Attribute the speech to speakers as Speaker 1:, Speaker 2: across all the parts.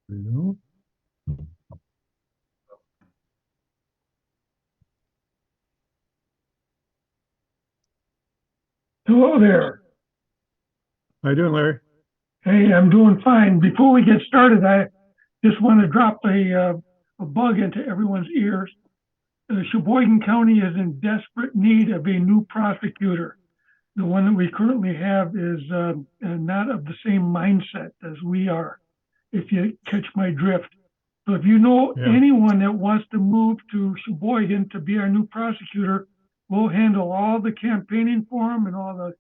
Speaker 1: No.
Speaker 2: Hello there.
Speaker 1: How you doing, Larry?
Speaker 2: Hey, I'm doing fine. Before we get started, I just want to drop a bug into everyone's ears. Sheboygan County is in desperate need of a new prosecutor. The one that we currently have is not of the same mindset as we are, if you catch my drift. So if you know anyone that wants to move to Sheboygan to be our new prosecutor, we'll handle all the campaigning for them and all the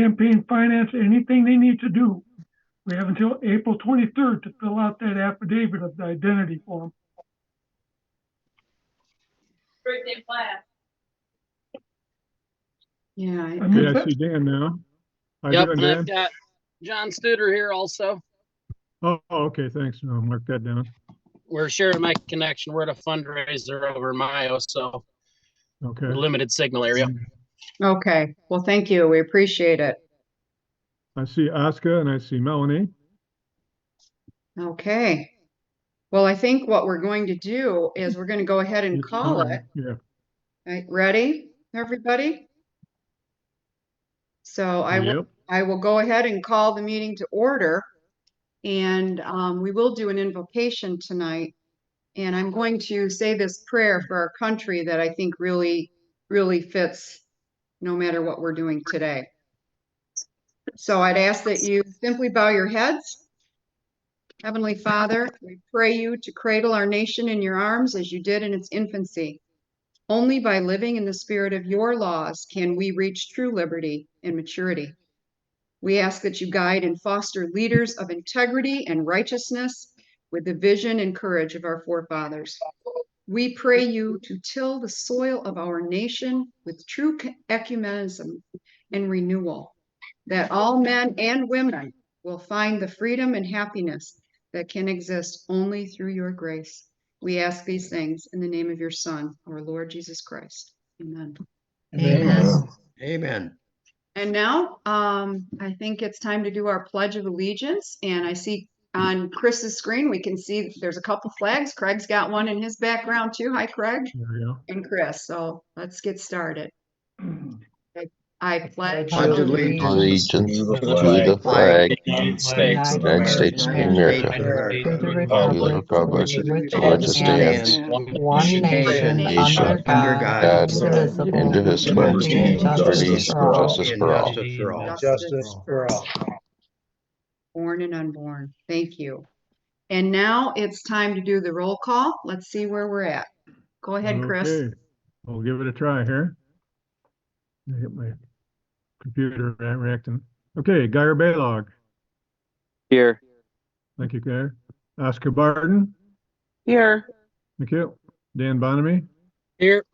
Speaker 2: campaign finance, anything they need to do. We have until April 23rd to fill out that affidavit of the identity form.
Speaker 3: Birthday class.
Speaker 4: Yeah.
Speaker 1: I see Dan now. How you doing, Dan?
Speaker 5: I've got John Studer here also.
Speaker 1: Oh, okay, thanks. I'll mark that down.
Speaker 5: We're sharing my connection. We're at a fundraiser over in Mayo, so
Speaker 1: Okay.
Speaker 5: limited signal area.
Speaker 4: Okay. Well, thank you. We appreciate it.
Speaker 1: I see Aska and I see Melanie.
Speaker 4: Okay. Well, I think what we're going to do is we're going to go ahead and
Speaker 1: It's
Speaker 4: call
Speaker 1: on.
Speaker 4: it.
Speaker 1: Yeah.
Speaker 4: All right, ready, everybody? So I will go ahead and call the meeting to order, and we will do an invocation tonight. And I'm going to say this prayer for our country that I think really, really fits no matter what we're doing today. So I'd ask that you simply bow your heads. Heavenly Father, we pray you to cradle our nation in your arms as you did in its infancy. Only by living in the spirit of your laws can we reach true liberty and maturity. We ask that you guide and foster leaders of integrity and righteousness with the vision and courage of our forefathers. We pray you to till the soil of our nation with true ecumenism and renewal, that all men and women will find the freedom and happiness that can exist only through your grace. We ask these things in the name of your Son, our Lord Jesus Christ. Amen.
Speaker 3: Amen.
Speaker 6: Amen.
Speaker 4: And now I think it's time to do our Pledge of Allegiance. And I see on Chris's screen, we can see there's a couple flags. Craig's got one in his background too. Hi, Craig.
Speaker 1: There we go.
Speaker 4: And Chris. So let's get started. I pledge
Speaker 6: Pledge
Speaker 7: allegiance
Speaker 6: allegiance
Speaker 7: to the
Speaker 6: to
Speaker 7: flag
Speaker 6: the
Speaker 5: United
Speaker 6: flag
Speaker 5: States.
Speaker 6: of the United States of America,
Speaker 7: to the
Speaker 6: to the
Speaker 7: republic
Speaker 6: republic
Speaker 7: for which
Speaker 6: for which
Speaker 7: it
Speaker 6: it stands,
Speaker 7: stands, one nation,
Speaker 6: nation,
Speaker 7: under God, indivisible,
Speaker 6: indivisible,
Speaker 7: with liberty and
Speaker 6: liberty
Speaker 7: justice for
Speaker 6: and
Speaker 7: all.
Speaker 6: justice for all.
Speaker 4: justice for all. Born and unborn. Thank you. And now it's time to do the roll call. Let's see where we're at. Go ahead, Chris.
Speaker 1: Okay. We'll give it a try here. I get my computer reacting. Okay, Geyer Baylog.
Speaker 8: Here.
Speaker 1: Thank you, Geyer. Oscar Barton.
Speaker 8: Here.
Speaker 1: Thank you. Dan Bonamie.
Speaker 5: Here.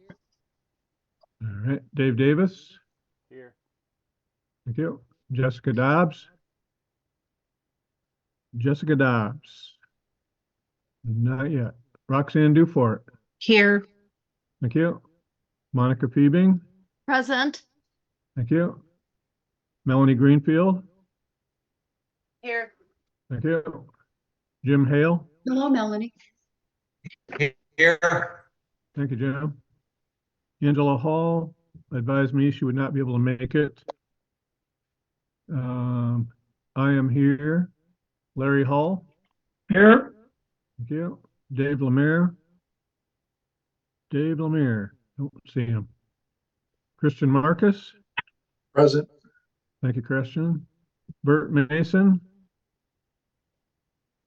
Speaker 1: All right. Dave Davis.
Speaker 8: Here.
Speaker 1: Thank you. Jessica Dobbs. Jessica Dobbs. Not yet. Roxanne Dufort.
Speaker 3: Here.
Speaker 1: Thank you. Monica Peebing.
Speaker 3: Present.
Speaker 1: Thank you. Melanie Greenfield.
Speaker 3: Here.
Speaker 1: Thank you. Jim Hale.
Speaker 4: Hello, Melanie.
Speaker 6: Here.
Speaker 1: Thank you, Jim. Angela Hall advised me she would not be able to make it. I am here. Larry Hall.
Speaker 2: Here.
Speaker 1: Thank you. Dave Lemire. Dave Lemire. Don't see him. Christian Marcus.
Speaker 7: Present.
Speaker 1: Thank you, Christian. Bert Mason.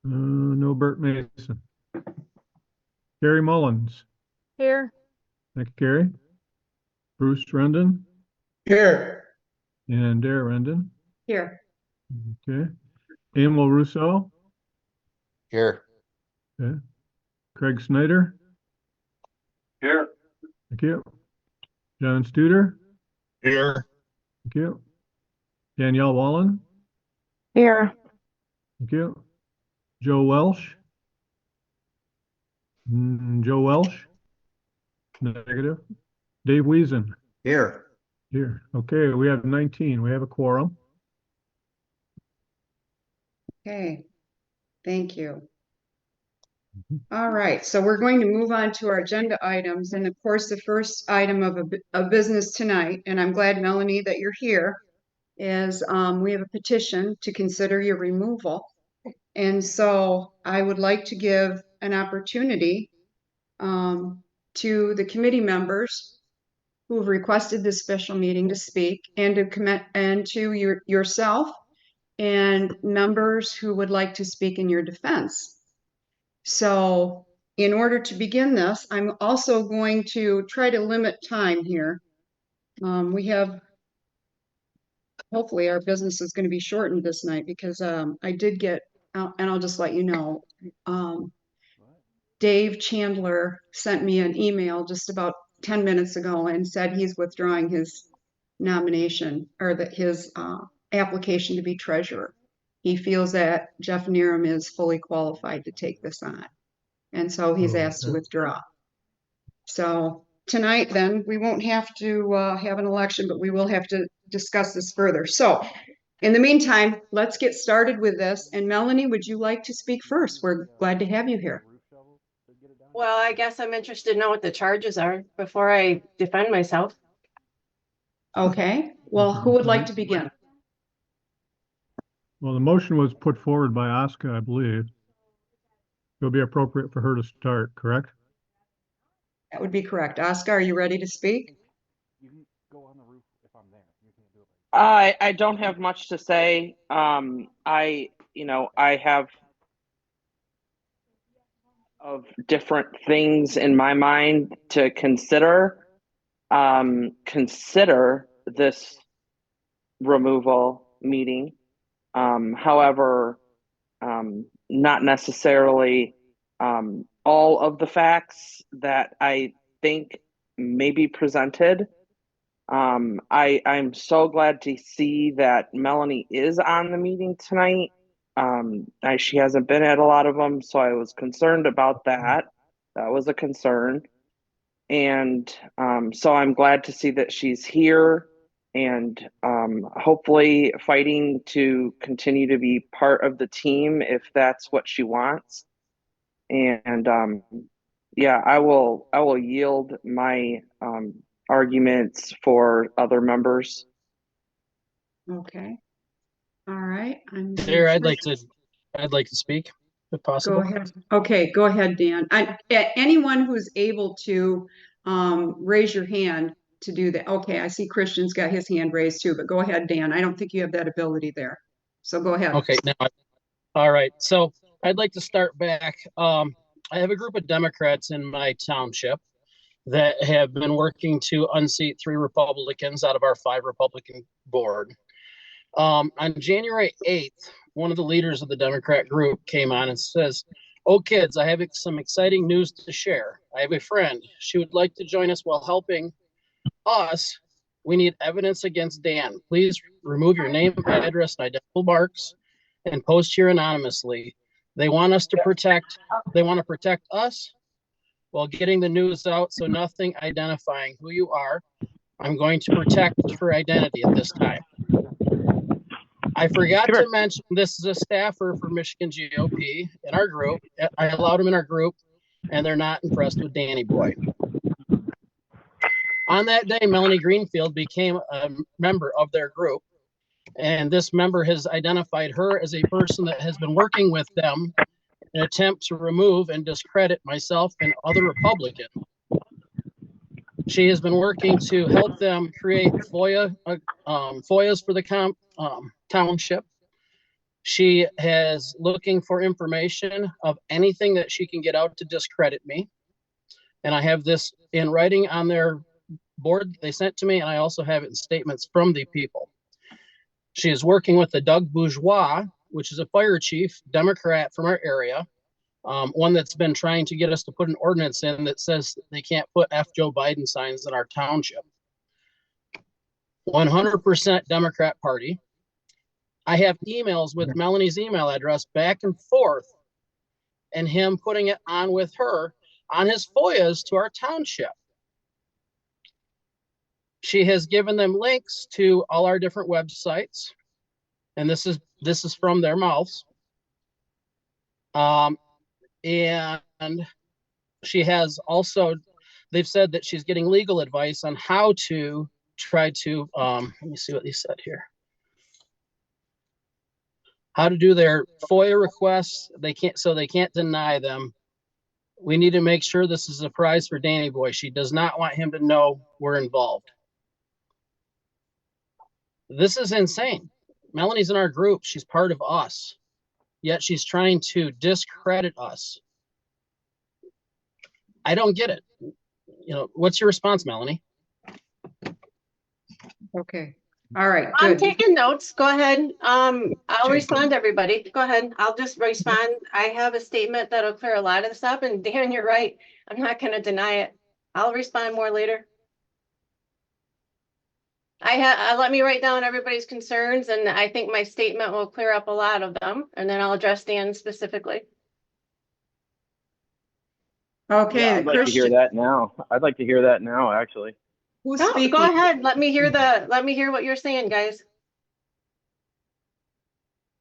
Speaker 1: No Bert Mason. Carrie Mullins.
Speaker 3: Here.
Speaker 1: Thank you, Carrie. Bruce Rendon.
Speaker 7: Here.
Speaker 1: And Dara Rendon.
Speaker 4: Here.
Speaker 1: Okay. Emil Rousseau.
Speaker 6: Here.
Speaker 1: Okay. Craig Snyder.
Speaker 7: Here.
Speaker 1: Thank you. John Studer.
Speaker 7: Here.
Speaker 1: Thank you. Danielle Wallen.
Speaker 8: Here.
Speaker 1: Thank you. Joe Welsh. Joe Welsh. Negative. Dave Wiesen.
Speaker 6: Here.
Speaker 1: Here. Okay, we have 19. We have a quorum.
Speaker 4: Okay. Thank you. All right, so we're going to move on to our agenda items. And of course, the first item of business tonight, and I'm glad, Melanie, that you're here, is we have a petition to consider your removal. And so I would like to give an opportunity to the committee members who have requested this special meeting to speak, and to yourself and members who would like to speak in your defense. So in order to begin this, I'm also going to try to limit time here. We have, hopefully our business is going to be shortened this night because I did get, and I'll just let you know, Dave Chandler sent me an email just about 10 minutes ago and said he's withdrawing his nomination, or that his application to be treasurer. He feels that Jeff Nerum is fully qualified to take this on. And so he's asked to withdraw. So tonight, then, we won't have to have an election, but we will have to discuss this further. So in the meantime, let's get started with this. And Melanie, would you like to speak first? We're glad to have you here.
Speaker 3: Well, I guess I'm interested to know what the charges are before I defend myself.
Speaker 4: Okay, well, who would like to begin?
Speaker 1: Well, the motion was put forward by Oscar, I believe. It'll be appropriate for her to start, correct?
Speaker 4: That would be correct. Oscar, are you ready to speak?
Speaker 8: I don't have much to say. I have of different things in my mind to consider. Consider this removal meeting. However, not necessarily all of the facts that I think may be presented. I'm so glad to see that Melanie is on the meeting tonight. She hasn't been at a lot of them, so I was concerned about that. That was a concern. And so I'm glad to see that she's here and hopefully fighting to continue to be part of the team if that's what she wants. And yeah, I will yield my arguments for other members.
Speaker 4: Okay. All right.
Speaker 5: There, I'd like to speak if possible.
Speaker 4: Go ahead. Okay, go ahead, Dan. Anyone who's able to raise your hand to do that. Okay, I see Christian's got his hand raised too, but go ahead, Dan. I don't think you have that ability there. So go ahead.
Speaker 5: Okay, all right. So I'd like to start back. I have a group of Democrats in my township that have been working to unseat 3 Republicans out of our 5 Republican board. On January 8th, one of the leaders of the Democrat group came on and says, "Oh, kids, I have some exciting news to share. I have a friend. She would like to join us while helping us. We need evidence against Dan. Please remove your name, address, and identical marks and post here anonymously. They want to protect us while getting the news out, so nothing identifying who you are. I'm going to protect her identity at this time." I forgot to mention this is a staffer for Michigan GOP in our group. I allowed him in our group, and they're not impressed with Danny Boy. On that day, Melanie Greenfield became a member of their group, and this member has identified her as a person that has been working with them in an attempt to remove and discredit myself and other Republicans. She has been working to help them create FOIAs for the township. She has looking for information of anything that she can get out to discredit me. And I have this in writing on their board they sent to me, and I also have it in statements from the people. She is working with the Doug Bourgeois, which is a fire chief, Democrat from our area, one that's been trying to get us to put an ordinance in that says they can't put F. Joe Biden signs in our township. 100% Democrat Party. I have emails with Melanie's email address back and forth and him putting it on with her on his FOIAs to our township. She has given them links to all our different websites, and this is from their mouths. And she has also, they've said that she's getting legal advice on how to try to, let me see what they said here. How to do their FOIA requests. They can't deny them. We need to make sure this is a prize for Danny Boy. She does not want him to know we're involved. This is insane. Melanie's in our group. She's part of us. Yet she's trying to discredit us. I don't get it. What's your response, Melanie?
Speaker 4: Okay. All right.
Speaker 3: I'm
Speaker 4: Good.
Speaker 3: taking notes. Go ahead. I'll
Speaker 4: Okay.
Speaker 3: respond to everybody. Go ahead. I'll just respond. I have a statement that'll clear a lot of this up. And Dan, you're right. I'm not going to deny it. I'll respond more later. Let me write down everybody's concerns, and I think my statement will clear up a lot of them, and then I'll address Dan specifically.
Speaker 4: Okay.
Speaker 9: Yeah, I'd like to hear that now. I'd like to hear that now, actually.
Speaker 4: Who's
Speaker 3: No,
Speaker 4: speaking?
Speaker 3: go ahead. Let me hear what you're saying, guys.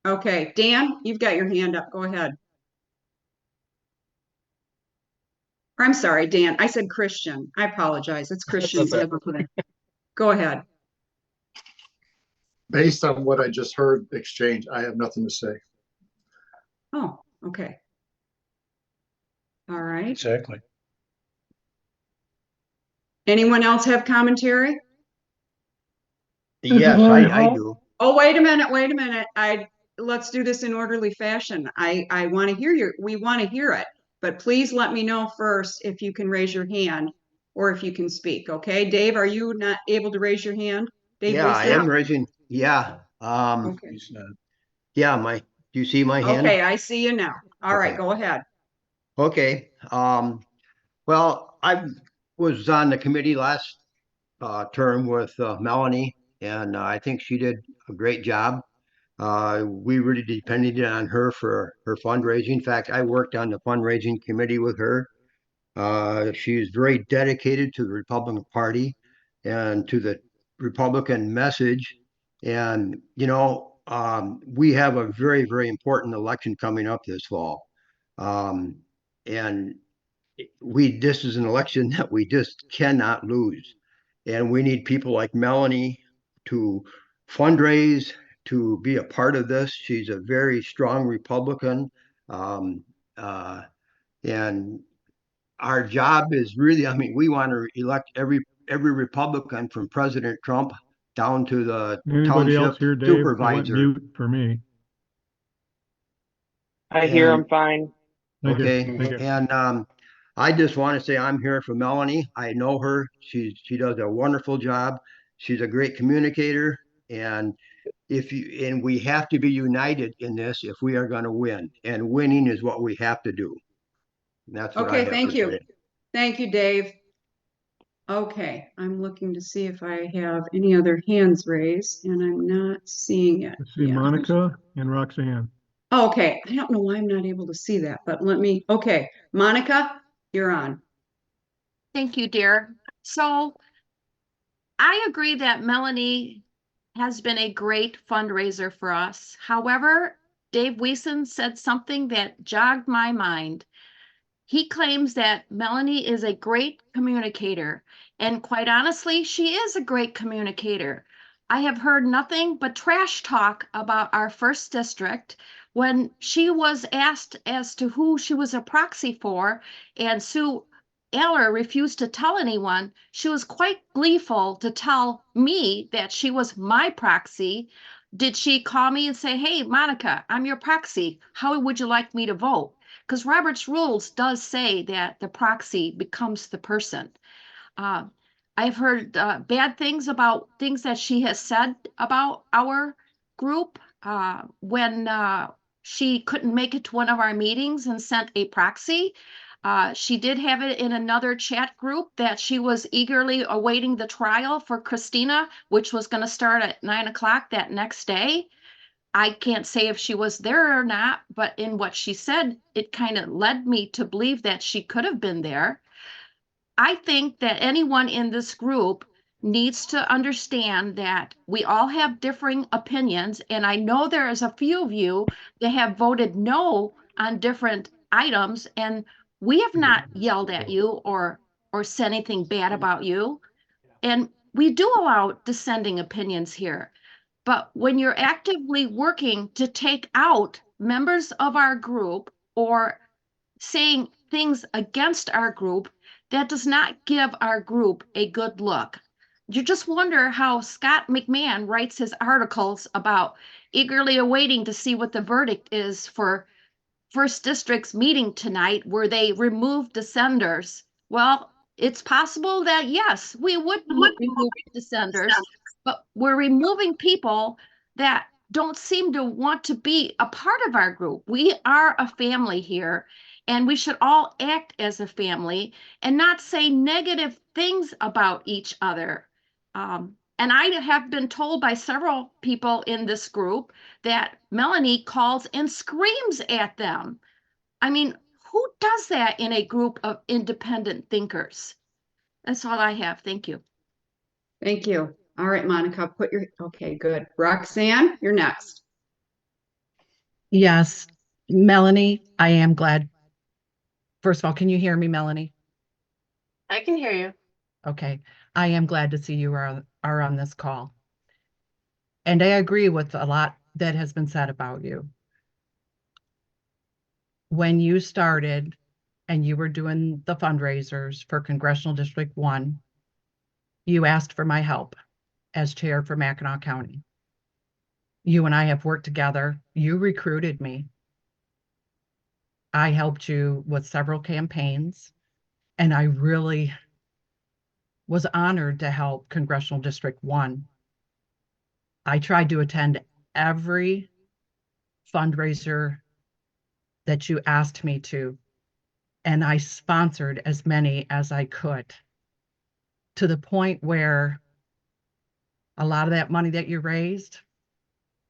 Speaker 4: Okay. Dan, you've got your hand up. Go ahead. I'm sorry, Dan. I said Christian. I apologize. It's Christian. Go ahead.
Speaker 7: Based on what I just heard exchanged, I have nothing to say.
Speaker 4: Oh, okay. All right.
Speaker 7: Exactly.
Speaker 4: Anyone else have commentary?
Speaker 6: Yes, I do.
Speaker 4: Oh, wait a minute. Let's do this in orderly fashion. I want to hear we want to hear it, but please let me know first if you can raise your hand or if you can speak. Okay. Dave, are you not able to raise your hand? Dave,
Speaker 6: Yeah, I am raising. Yeah.
Speaker 4: Okay.
Speaker 6: Yeah, do you see my hand?
Speaker 4: Okay, I see you now. All right,
Speaker 6: Okay.
Speaker 4: go ahead.
Speaker 6: Okay. Well, I was on the committee last term with Melanie, and I think she did a great job. We really depended on her for her fundraising. In fact, I worked on the fundraising committee with her. She's very dedicated to the Republican Party and to the Republican message. And, we have a very, very important election coming up this fall. And this is an election that we just cannot lose. And we need people like Melanie to fundraise, to be a part of this. She's a very strong Republican. And our job is really, we want to elect every Republican from President Trump down to the
Speaker 1: Anybody else
Speaker 6: township
Speaker 1: here, Dave? You went
Speaker 6: supervisor.
Speaker 1: mute for me.
Speaker 8: I hear him fine.
Speaker 1: Thank you.
Speaker 6: Okay.
Speaker 1: Thank you.
Speaker 6: And I just want to say I'm here for Melanie. I know her. She does a wonderful job. She's a great communicator. And we have to be united in this if we are going to win. And winning is what we have to do. And that's what I have
Speaker 4: Thank
Speaker 6: to
Speaker 4: you.
Speaker 6: say.
Speaker 4: Thank you, Dave. Okay, I'm looking to see if I have any other hands raised, and I'm not seeing it.
Speaker 1: Let's see, Monica and Roxanne.
Speaker 4: Okay, I don't know why I'm not able to see that, but okay, Monica, you're on.
Speaker 10: Thank you, dear. So I agree that Melanie has been a great fundraiser for us. However, Dave Weason said something that jogged my mind. He claims that Melanie is a great communicator, and quite honestly, she is a great communicator. I have heard nothing but trash talk about our first district. When she was asked as to who she was a proxy for, and Sue Eller refused to tell anyone, she was quite gleeful to tell me that she was my proxy. Did she call me and say, "Hey, Monica, I'm your proxy. How would you like me to vote?" Because Robert's rules does say that the proxy becomes the person. I've heard bad things about things that she has said about our group when she couldn't make it to one of our meetings and sent a proxy. She did have it in another chat group that she was eagerly awaiting the trial for Kristina, which was going to start at 9 o'clock that next day. I can't say if she was there or not, but in what she said, it kind of led me to believe that she could have been there. I think that anyone in this group needs to understand that we all have differing opinions, and I know there is a few of you that have voted no on different items, and We have not yelled at you or said anything bad about you. And we do allow dissenting opinions here. But when you're actively working to take out members of our group or saying things against our group, that does not give our group a good look. You just wonder how Scott McMahon writes his articles about eagerly awaiting to see what the verdict is for First District's meeting tonight where they removed dissenters. Well, it's possible that, yes, we would remove dissenters, but we're removing people that don't seem to want to be a part of our group. We are a family here, and we should all act as a family and not say negative things about each other. And I have been told by several people in this group that Melanie calls and screams at them. I mean, who does that in a group of independent thinkers? That's all I have. Thank you.
Speaker 4: Thank you. All right, Monica, okay, good. Roxanne, you're next.
Speaker 11: Yes, Melanie, I am glad. First of all, can you hear me, Melanie?
Speaker 3: I can hear you.
Speaker 11: Okay, I am glad to see you are on this call. And I agree with a lot that has been said about you. When you started and you were doing the fundraisers for Congressional District 1, you asked for my help as chair for Mackinac County. You and I have worked together. You recruited me. I helped you with several campaigns, and I really was honored to help Congressional District 1. I tried to attend every fundraiser that you asked me to, and I sponsored as many as I could, to the point where a lot of that money that you raised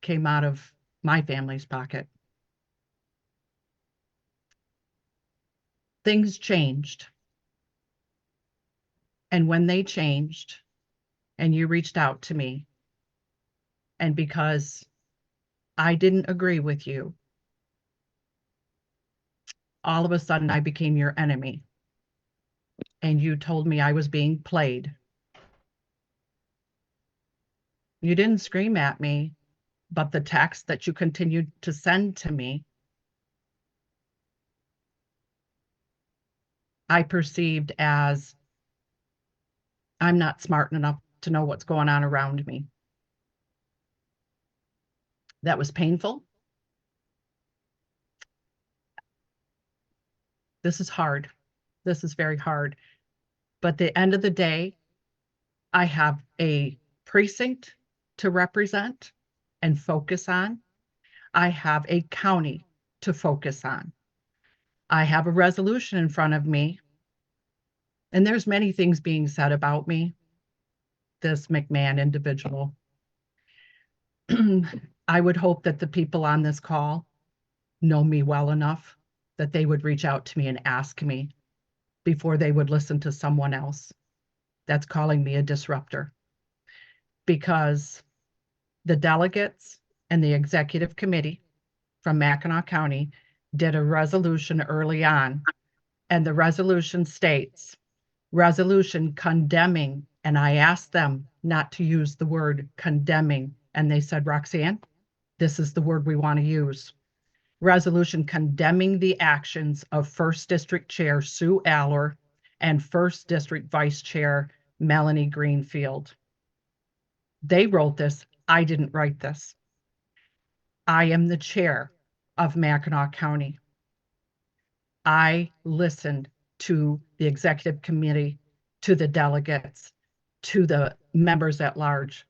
Speaker 11: came out of my family's pocket. Things changed. And when they changed and you reached out to me, and because I didn't agree with you, all of a sudden I became your enemy. And you told me I was being played. You didn't scream at me, but the text that you continued to send to me, I perceived as I'm not smart enough to know what's going on around me. That was painful. This is hard. This is very hard. But at the end of the day, I have a precinct to represent and focus on. I have a county to focus on. I have a resolution in front of me, and there's many things being said about me, this McMahon individual. I would hope that the people on this call know me well enough that they would reach out to me and ask me before they would listen to someone else that's calling me a disruptor. Because the delegates and the executive committee from Mackinac County did a resolution early on, and the resolution states, resolution condemning, and I asked them not to use the word condemning, and they said, Roxanne, this is the word we want to use. Resolution condemning the actions of First District Chair Sue Aller and First District Vice Chair Melanie Greenfield. They wrote this. I didn't write this. I am the chair of Mackinac County. I listened to the executive committee, to the delegates, to the members at large.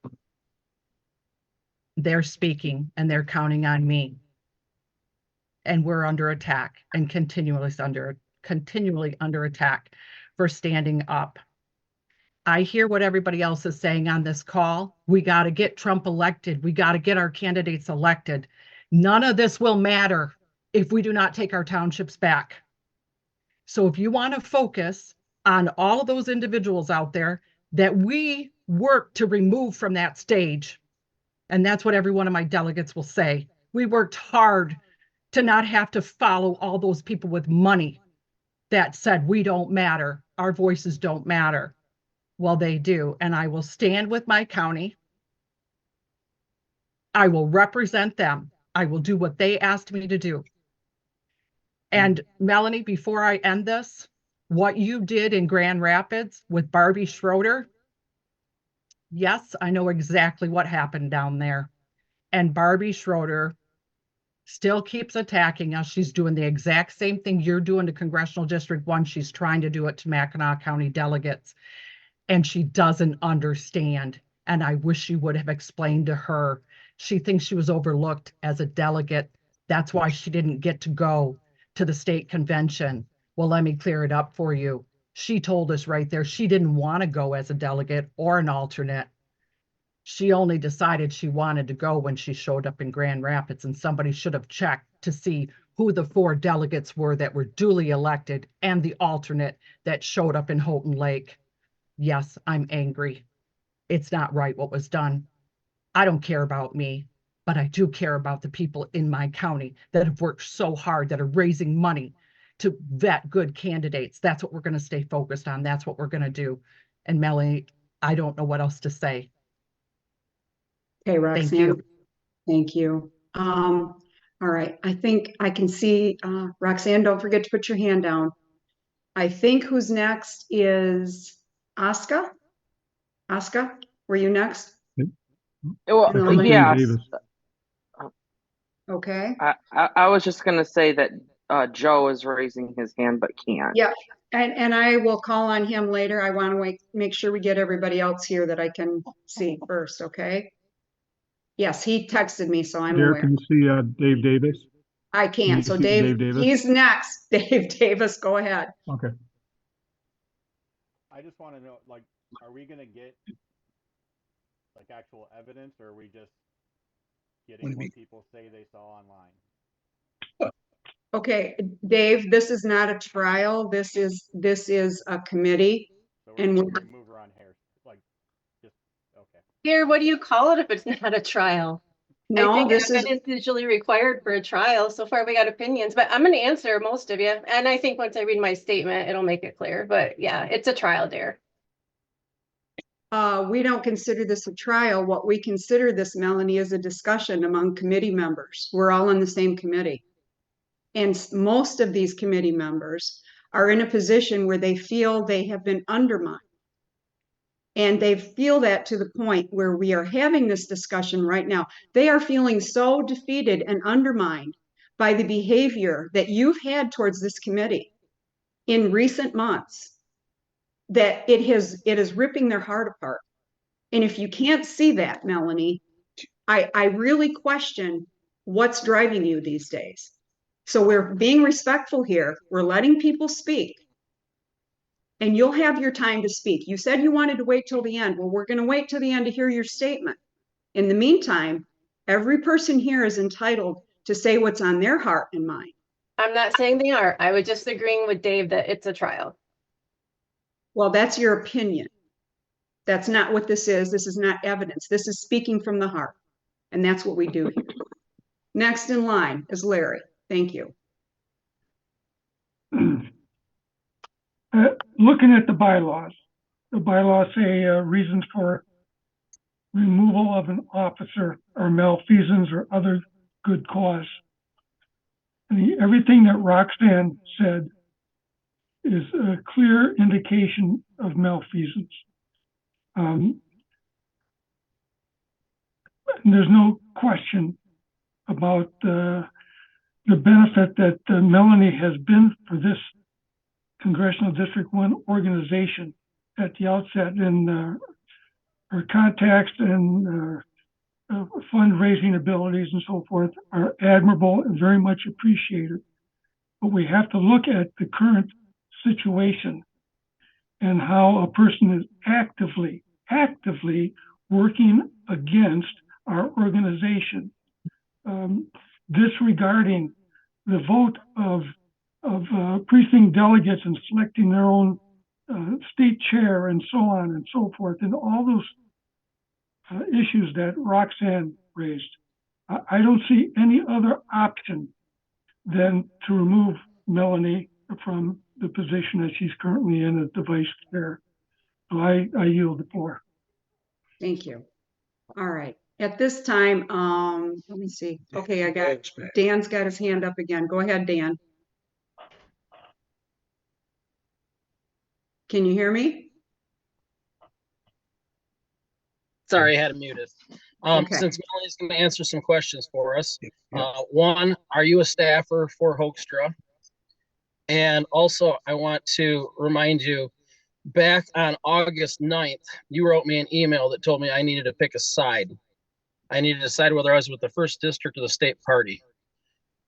Speaker 11: They're speaking and they're counting on me. And we're under attack and continually under attack for standing up. I hear what everybody else is saying on this call. We got to get Trump elected. We got to get our candidates elected. None of this will matter if we do not take our townships back. So if you want to focus on all of those individuals out there that we work to remove from that stage, and that's what every one of my delegates will say. We worked hard to not have to follow all those people with money that said, we don't matter. Our voices don't matter. Well, they do. And I will stand with my county. I will represent them. I will do what they asked me to do. And Melanie, before I end this, what you did in Grand Rapids with Barbie Schroeder, yes, I know exactly what happened down there. And Barbie Schroeder still keeps attacking us. She's doing the exact same thing you're doing to Congressional District 1. She's trying to do it to Mackinac County delegates. And she doesn't understand. And I wish you would have explained to her. She thinks she was overlooked as a delegate. That's why she didn't get to go to the state convention. Well, let me clear it up for you. She told us right there she didn't want to go as a delegate or an alternate. She only decided she wanted to go when she showed up in Grand Rapids, and somebody should have checked to see who the 4 delegates were that were duly elected and the alternate that showed up in Houghton Lake. Yes, I'm angry. It's not right what was done. I don't care about me, but I do care about the people in my county that have worked so hard, that are raising money to vet good candidates. That's what we're going to stay focused on. That's what we're going to do. And Melanie, I don't know what else to say.
Speaker 4: Okay, Roxanne.
Speaker 11: Thank you.
Speaker 4: Thank you. All right. I think I can see, Roxanne, don't forget to put your hand down. I think who's next is Aska. Aska, were you next?
Speaker 8: Well,
Speaker 1: I think Dave
Speaker 8: yes.
Speaker 1: Davis.
Speaker 4: Okay.
Speaker 8: I was just going to say that Joe is raising his hand but can't.
Speaker 4: Yeah. And I will call on him later. I want to make sure we get everybody else here that I can see first. Okay. Yes, he texted me, so I'm
Speaker 1: Derek,
Speaker 4: aware.
Speaker 1: can you see Dave Davis?
Speaker 4: I can. So Dave
Speaker 1: Davis?
Speaker 4: he's next. Dave Davis, go ahead.
Speaker 1: Okay.
Speaker 12: I just want to know, like, are we going to get like actual evidence, or are we just getting what people say they saw online?
Speaker 4: Okay, Dave, this is not a trial. This is a committee.
Speaker 12: So
Speaker 4: And
Speaker 12: we're going to move around here, like, just okay.
Speaker 3: Here, what do you call it if it's not a trial?
Speaker 4: No,
Speaker 3: I think
Speaker 4: this is
Speaker 3: evidence is usually required for a trial. So far, we got opinions, but I'm going to answer most of you. And I think once I read my statement, it'll make it clear. But yeah, it's a trial, dear.
Speaker 4: we don't consider this a trial. What we consider this, Melanie, is a discussion among committee members. We're all on the same committee. And most of these committee members are in a position where they feel they have been undermined. And they feel that to the point where we are having this discussion right now. They are feeling so defeated and undermined by the behavior that you've had towards this committee in recent months that it is ripping their heart apart. And if you can't see that, Melanie, I really question what's driving you these days. So we're being respectful here. We're letting people speak. And you'll have your time to speak. You said you wanted to wait till the end. Well, we're going to wait till the end to hear your statement. In the meantime, every person here is entitled to say what's on their heart and mind.
Speaker 3: I'm not saying they are. I was just agreeing with Dave that it's a trial.
Speaker 4: Well, that's your opinion. That's not what this is. This is not evidence. This is speaking from the heart. And that's what we do here. Next in line is Larry. Thank you.
Speaker 2: Looking at the bylaws say reasons for removal of an officer or malfeasance or other good cause. And everything that Roxanne said is a clear indication of malfeasance. And there's no question about the benefit that Melanie has been for this Congressional District 1 organization at the outset, and her contacts and fundraising abilities and so forth are admirable and very much appreciated. But we have to look at the current situation and how a person is actively working against our organization, disregarding the vote of precinct delegates and selecting their own state chair and so on and so forth, and all those issues that Roxanne raised. I don't see any other option than to remove Melanie from the position that she's currently in as the vice chair. So I yield the floor.
Speaker 4: Thank you. All right. At this time, let me see. Okay, I got Dan's got his hand up again. Go ahead, Dan. Can you hear me?
Speaker 5: Sorry, I had it muted.
Speaker 4: Okay.
Speaker 5: Since Melanie's going to answer some questions for us. One, are you a staffer for Hoekstra? And also, I want to remind you, back on August 9th, you wrote me an email that told me I needed to pick a side. I needed to decide whether I was with the first district or the state party.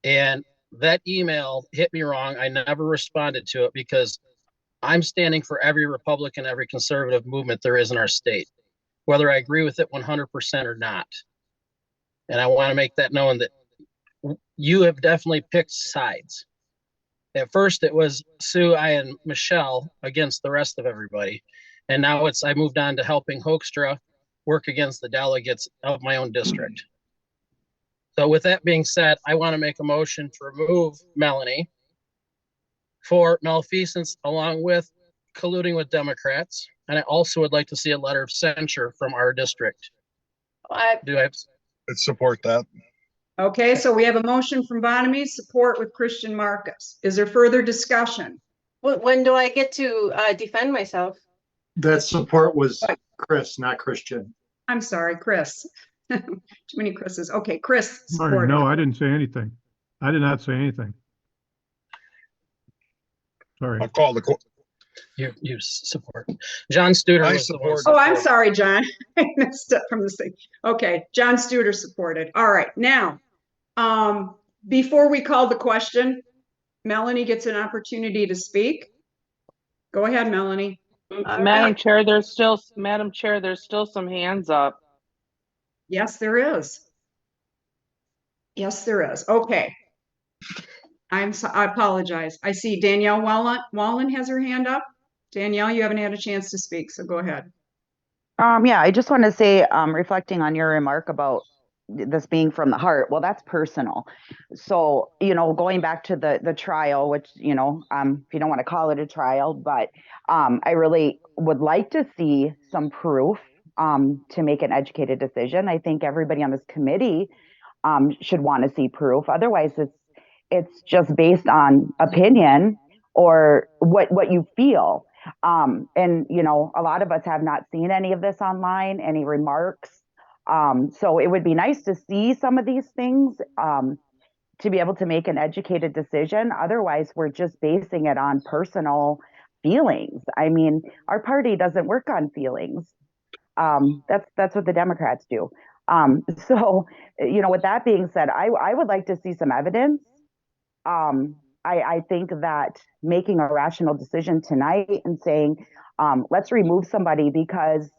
Speaker 5: And that email hit me wrong. I never responded to it because I'm standing for every Republican, every conservative movement there is in our state, whether I agree with it 100% or not. And I want to make that known that you have definitely picked sides. At first, it was Sue, I, and Michelle against the rest of everybody. And now I moved on to helping Hoekstra work against the delegates of my own district. So with that being said, I want to make a motion to remove Melanie for malfeasance along with colluding with Democrats. And I also would like to see a letter of censure from our district. Do I have?
Speaker 7: Let's support that.
Speaker 4: Okay, so we have a motion from Bonamie, support with Christian Marcus. Is there further discussion?
Speaker 3: When do I get to defend myself?
Speaker 7: That support was Chris, not Christian.
Speaker 4: I'm sorry, Chris. Too many Chris's. Okay, Chris.
Speaker 1: Sorry,
Speaker 4: supported.
Speaker 1: no, I didn't say anything. I did not say anything. Sorry.
Speaker 7: I'll call the court.
Speaker 5: You support. John Studer
Speaker 7: I
Speaker 5: was the one.
Speaker 7: support.
Speaker 4: Oh, I'm sorry, John. I messed up from the thing. Okay, John Studer supported. All right, now, before we call the question, Melanie gets an opportunity to speak. Go ahead, Melanie.
Speaker 8: Madam Chair, there's still some hands up.
Speaker 4: Yes, there is. Yes, there is. Okay. I apologize. I see Danielle Wallen has her hand up. Danielle, you haven't had a chance to speak, so go ahead.
Speaker 13: Yeah, I just want to say, reflecting on your remark about this being from the heart, well, that's personal. So, going back to the trial, which, if you don't want to call it a trial, but I really would like to see some proof to make an educated decision. I think everybody on this committee should want to see proof. Otherwise, it's just based on opinion or what you feel. And, a lot of us have not seen any of this online, any remarks. So it would be nice to see some of these things to be able to make an educated decision. Otherwise, we're just basing it on personal feelings. I mean, our party doesn't work on feelings. That's what the Democrats do. So, with that being said, I would like to see some evidence. I think that making a rational decision tonight and saying, let's remove somebody because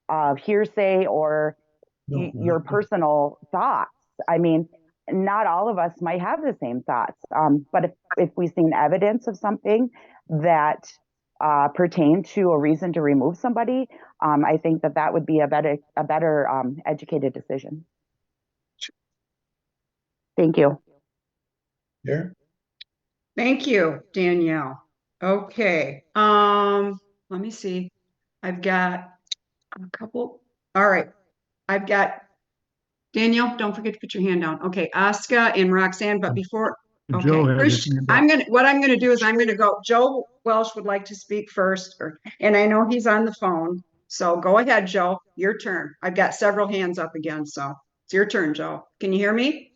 Speaker 13: of hearsay or your personal thoughts. I mean, not all of us might have the same thoughts, but if we've seen evidence of something that pertain to a reason to remove somebody, I think that would be a better educated decision. Thank you.
Speaker 7: Yeah.
Speaker 4: Thank you, Danielle. Okay. Let me see. I've got a couple. All right. I've got Danielle, don't forget to put your hand down. Okay, Aska and Roxanne, but before, okay,
Speaker 1: Joe had his
Speaker 4: Chris,
Speaker 1: hand up.
Speaker 4: what I'm gonna do is I'm gonna go, Joe Welsh would like to speak first, and I know he's on the phone. So go ahead, Joe, your turn. I've got several hands up again, so it's your turn, Joe. Can you hear me?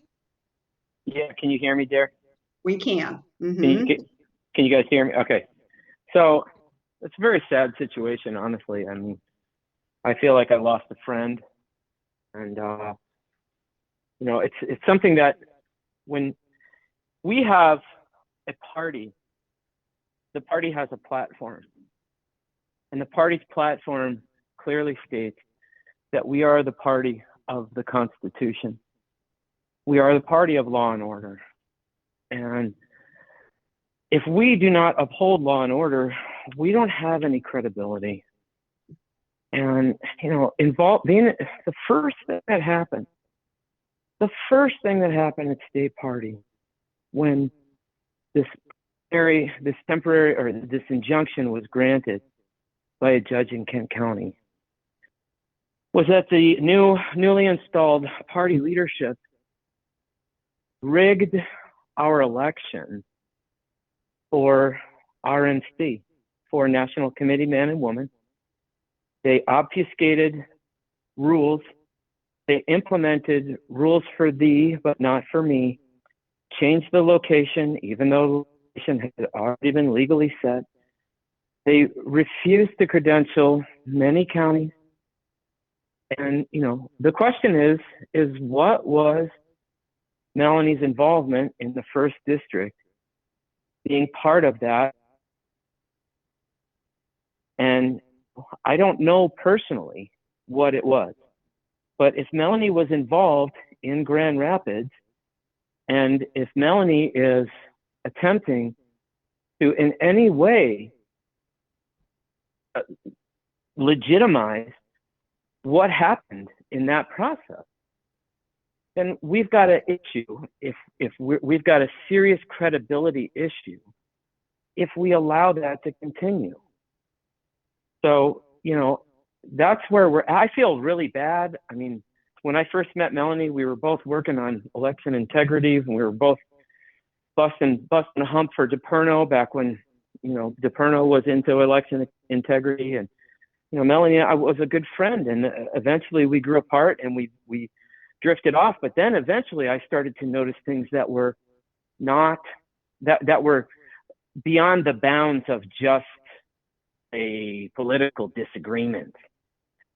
Speaker 9: Yeah, can you hear me, dear?
Speaker 4: We can.
Speaker 9: Can you guys hear me? Okay. So it's a very sad situation, honestly. I mean, I feel like I lost a friend, and it's something that when we have a party, the party has a platform, and the party's platform clearly states that we are the party of the Constitution. We are the party of law and order. And if we do not uphold law and order, we don't have any credibility. And, being the first thing that happened at State Party when this this temporary or this injunction was granted by a judge in Kent County was that the newly installed party leadership rigged our election for RNC, for National Committee Man and Woman. They obfuscated rules. They implemented rules for thee, but not for me. Changed the location, even though the location had already been legally set. They refused to credential many counties. And, you know, the question is what was Melanie's involvement in the first district being part of that? And I don't know personally what it was, but if Melanie was involved in Grand Rapids, and if Melanie is attempting to in any way legitimize what happened in that process, then we've got an issue. We've got a serious credibility issue if we allow that to continue. So, you know, that's where I feel really bad. I mean, when I first met Melanie, we were both working on election integrity, and we were both busting a hump for DePerno back when, you know, DePerno was into election integrity. And, you know, Melanie and I was a good friend, and eventually we grew apart and we drifted off. But then eventually I started to notice things that were not, that were beyond the bounds of just a political disagreement,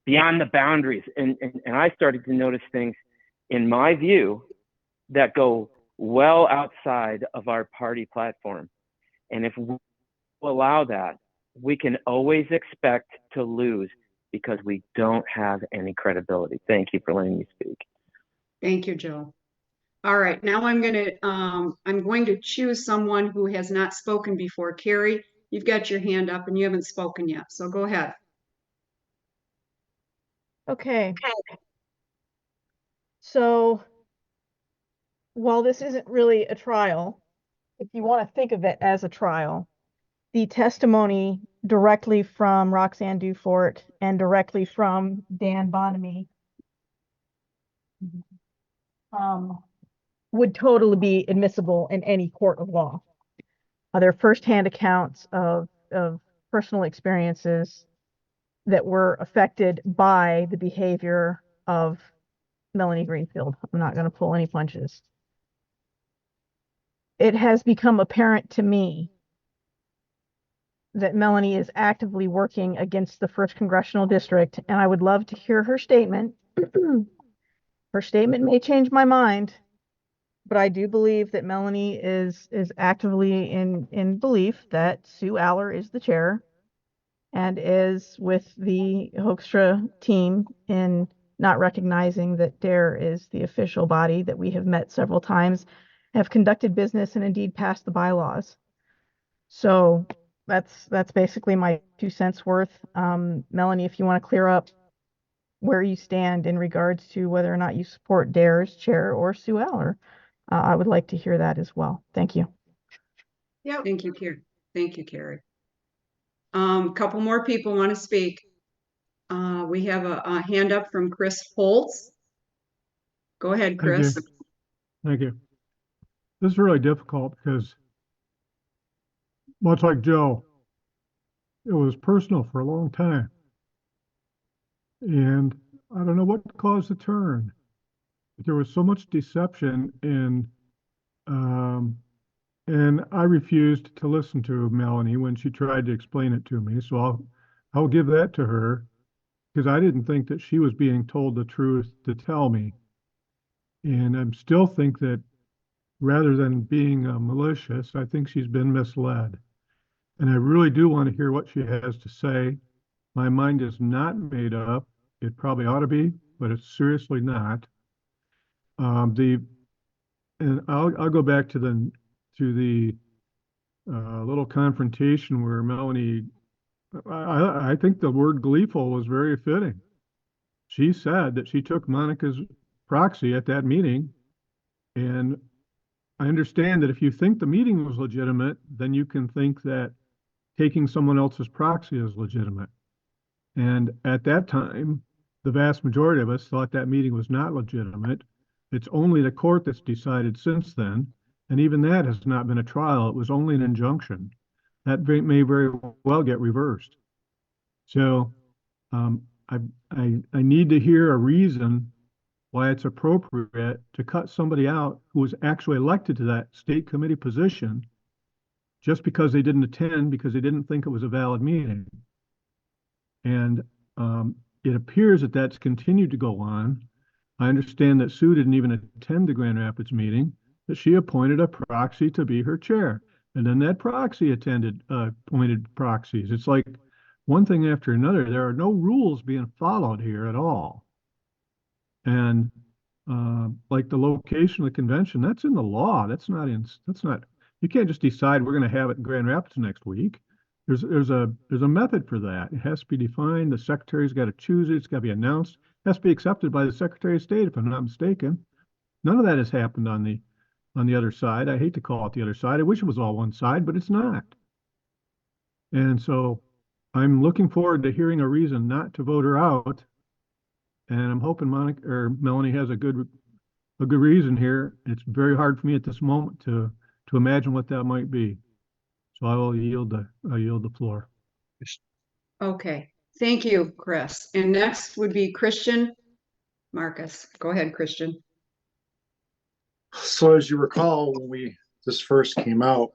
Speaker 9: beyond the boundaries. And I started to notice things, in my view, that go well outside of our party platform. And if we allow that, we can always expect to lose because we don't have any credibility. Thank you for letting me speak.
Speaker 4: Thank you, Joe. All right, now I'm going to choose someone who has not spoken before. Carrie, you've got your hand up and you haven't spoken yet, so go ahead.
Speaker 14: Okay. So while this isn't really a trial, if you want to think of it as a trial, the testimony directly from Roxanne Dufort and directly from Dan Bonamie would totally be admissible in any court of law. They're firsthand accounts of personal experiences that were affected by the behavior of Melanie Greenfield. I'm not going to pull any punches. It has become apparent to me that Melanie is actively working against the 1st Congressional District, and I would love to hear her statement. Her statement may change my mind, but I do believe that Melanie is actively in belief that Sue Aller is the chair and is with the Hoekstra team in not recognizing that DARE is the official body that we have met several times, have conducted business, and indeed passed the bylaws. So that's basically my 2 cents worth. Melanie, if you want to clear up where you stand in regards to whether or not you support DARE's chair or Sue Aller, I would like to hear that as well. Thank you.
Speaker 4: Yeah. Thank you, Carrie. Thank you, Carrie. A couple more people want to speak. We have a hand up from Chris Holtz. Go ahead, Chris.
Speaker 1: Thank you. This is really difficult because, much like Joe, it was personal for a long time. And I don't know what caused the turn. But there was so much deception, and I refused to listen to Melanie when she tried to explain it to me. So I'll give that to her, because I didn't think that she was being told the truth to tell me. And I still think that rather than being malicious, I think she's been misled. And I really do want to hear what she has to say. My mind is not made up. It probably ought to be, but it's seriously not. And I'll go back to the little confrontation where Melanie, I think the word gleeful was very fitting. She said that she took Monica's proxy at that meeting and I understand that if you think the meeting was legitimate, then you can think that taking someone else's proxy is legitimate. And at that time, the vast majority of us thought that meeting was not legitimate. It's only the court that's decided since then, and even that has not been a trial. It was only an injunction. That may very well get reversed. So I need to hear a reason why it's appropriate to cut somebody out who was actually elected to that state committee position just because they didn't attend, because they didn't think it was a valid meeting. And it appears that that's continued to go on. I understand that Sue didn't even attend the Grand Rapids meeting, that she appointed a proxy to be her chair. And then that proxy appointed proxies. It's like one thing after another. There are no rules being followed here at all. And like the location of the convention, that's in the law. That's not, you can't just decide we're going to have it in Grand Rapids next week. There's a method for that. It has to be defined. The secretary's got to choose it. It's got to be announced. It has to be accepted by the Secretary of State, if I'm not mistaken. None of that has happened on the other side. I hate to call it the other side. I wish it was all one side, but it's not. And so I'm looking forward to hearing a reason not to vote her out. And I'm hoping Melanie has a good reason here. It's very hard for me at this moment to imagine what that might be. So I will yield the floor.
Speaker 4: Okay, thank you, Chris. And next would be Christian Marcus. Go ahead, Christian.
Speaker 7: So as you recall, when this first came out,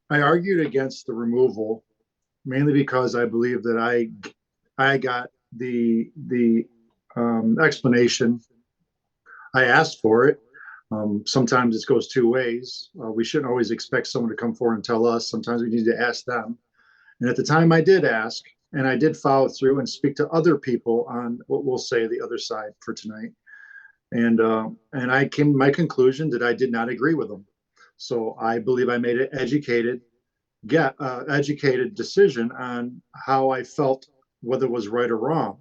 Speaker 7: I argued against the removal, mainly because I believe that I got the explanation. I asked for it. Sometimes it goes two ways. We shouldn't always expect someone to come forward and tell us. Sometimes we need to ask them. And at the time I did ask, and I did follow through and speak to other people on what we'll say the other side for tonight. And I came to my conclusion that I did not agree with them. So I believe I made an educated decision on how I felt, whether it was right or wrong.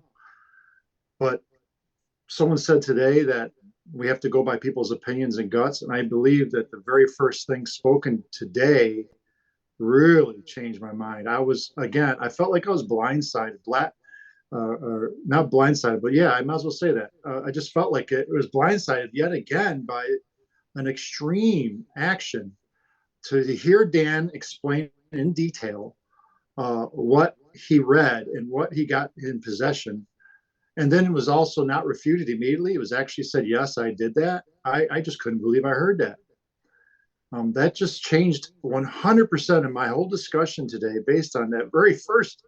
Speaker 7: But someone said today that we have to go by people's opinions and guts. And I believe that the very first thing spoken today really changed my mind. I felt like I was blindsided, not blindsided, but yeah, I might as well say that. I just felt like it was blindsided yet again by an extreme action. To hear Dan explain in detail what he read and what he got in possession, and then it was also not refuted immediately. It was actually said, yes, I did that. I just couldn't believe I heard that. That just changed 100% of my whole discussion today based on that very first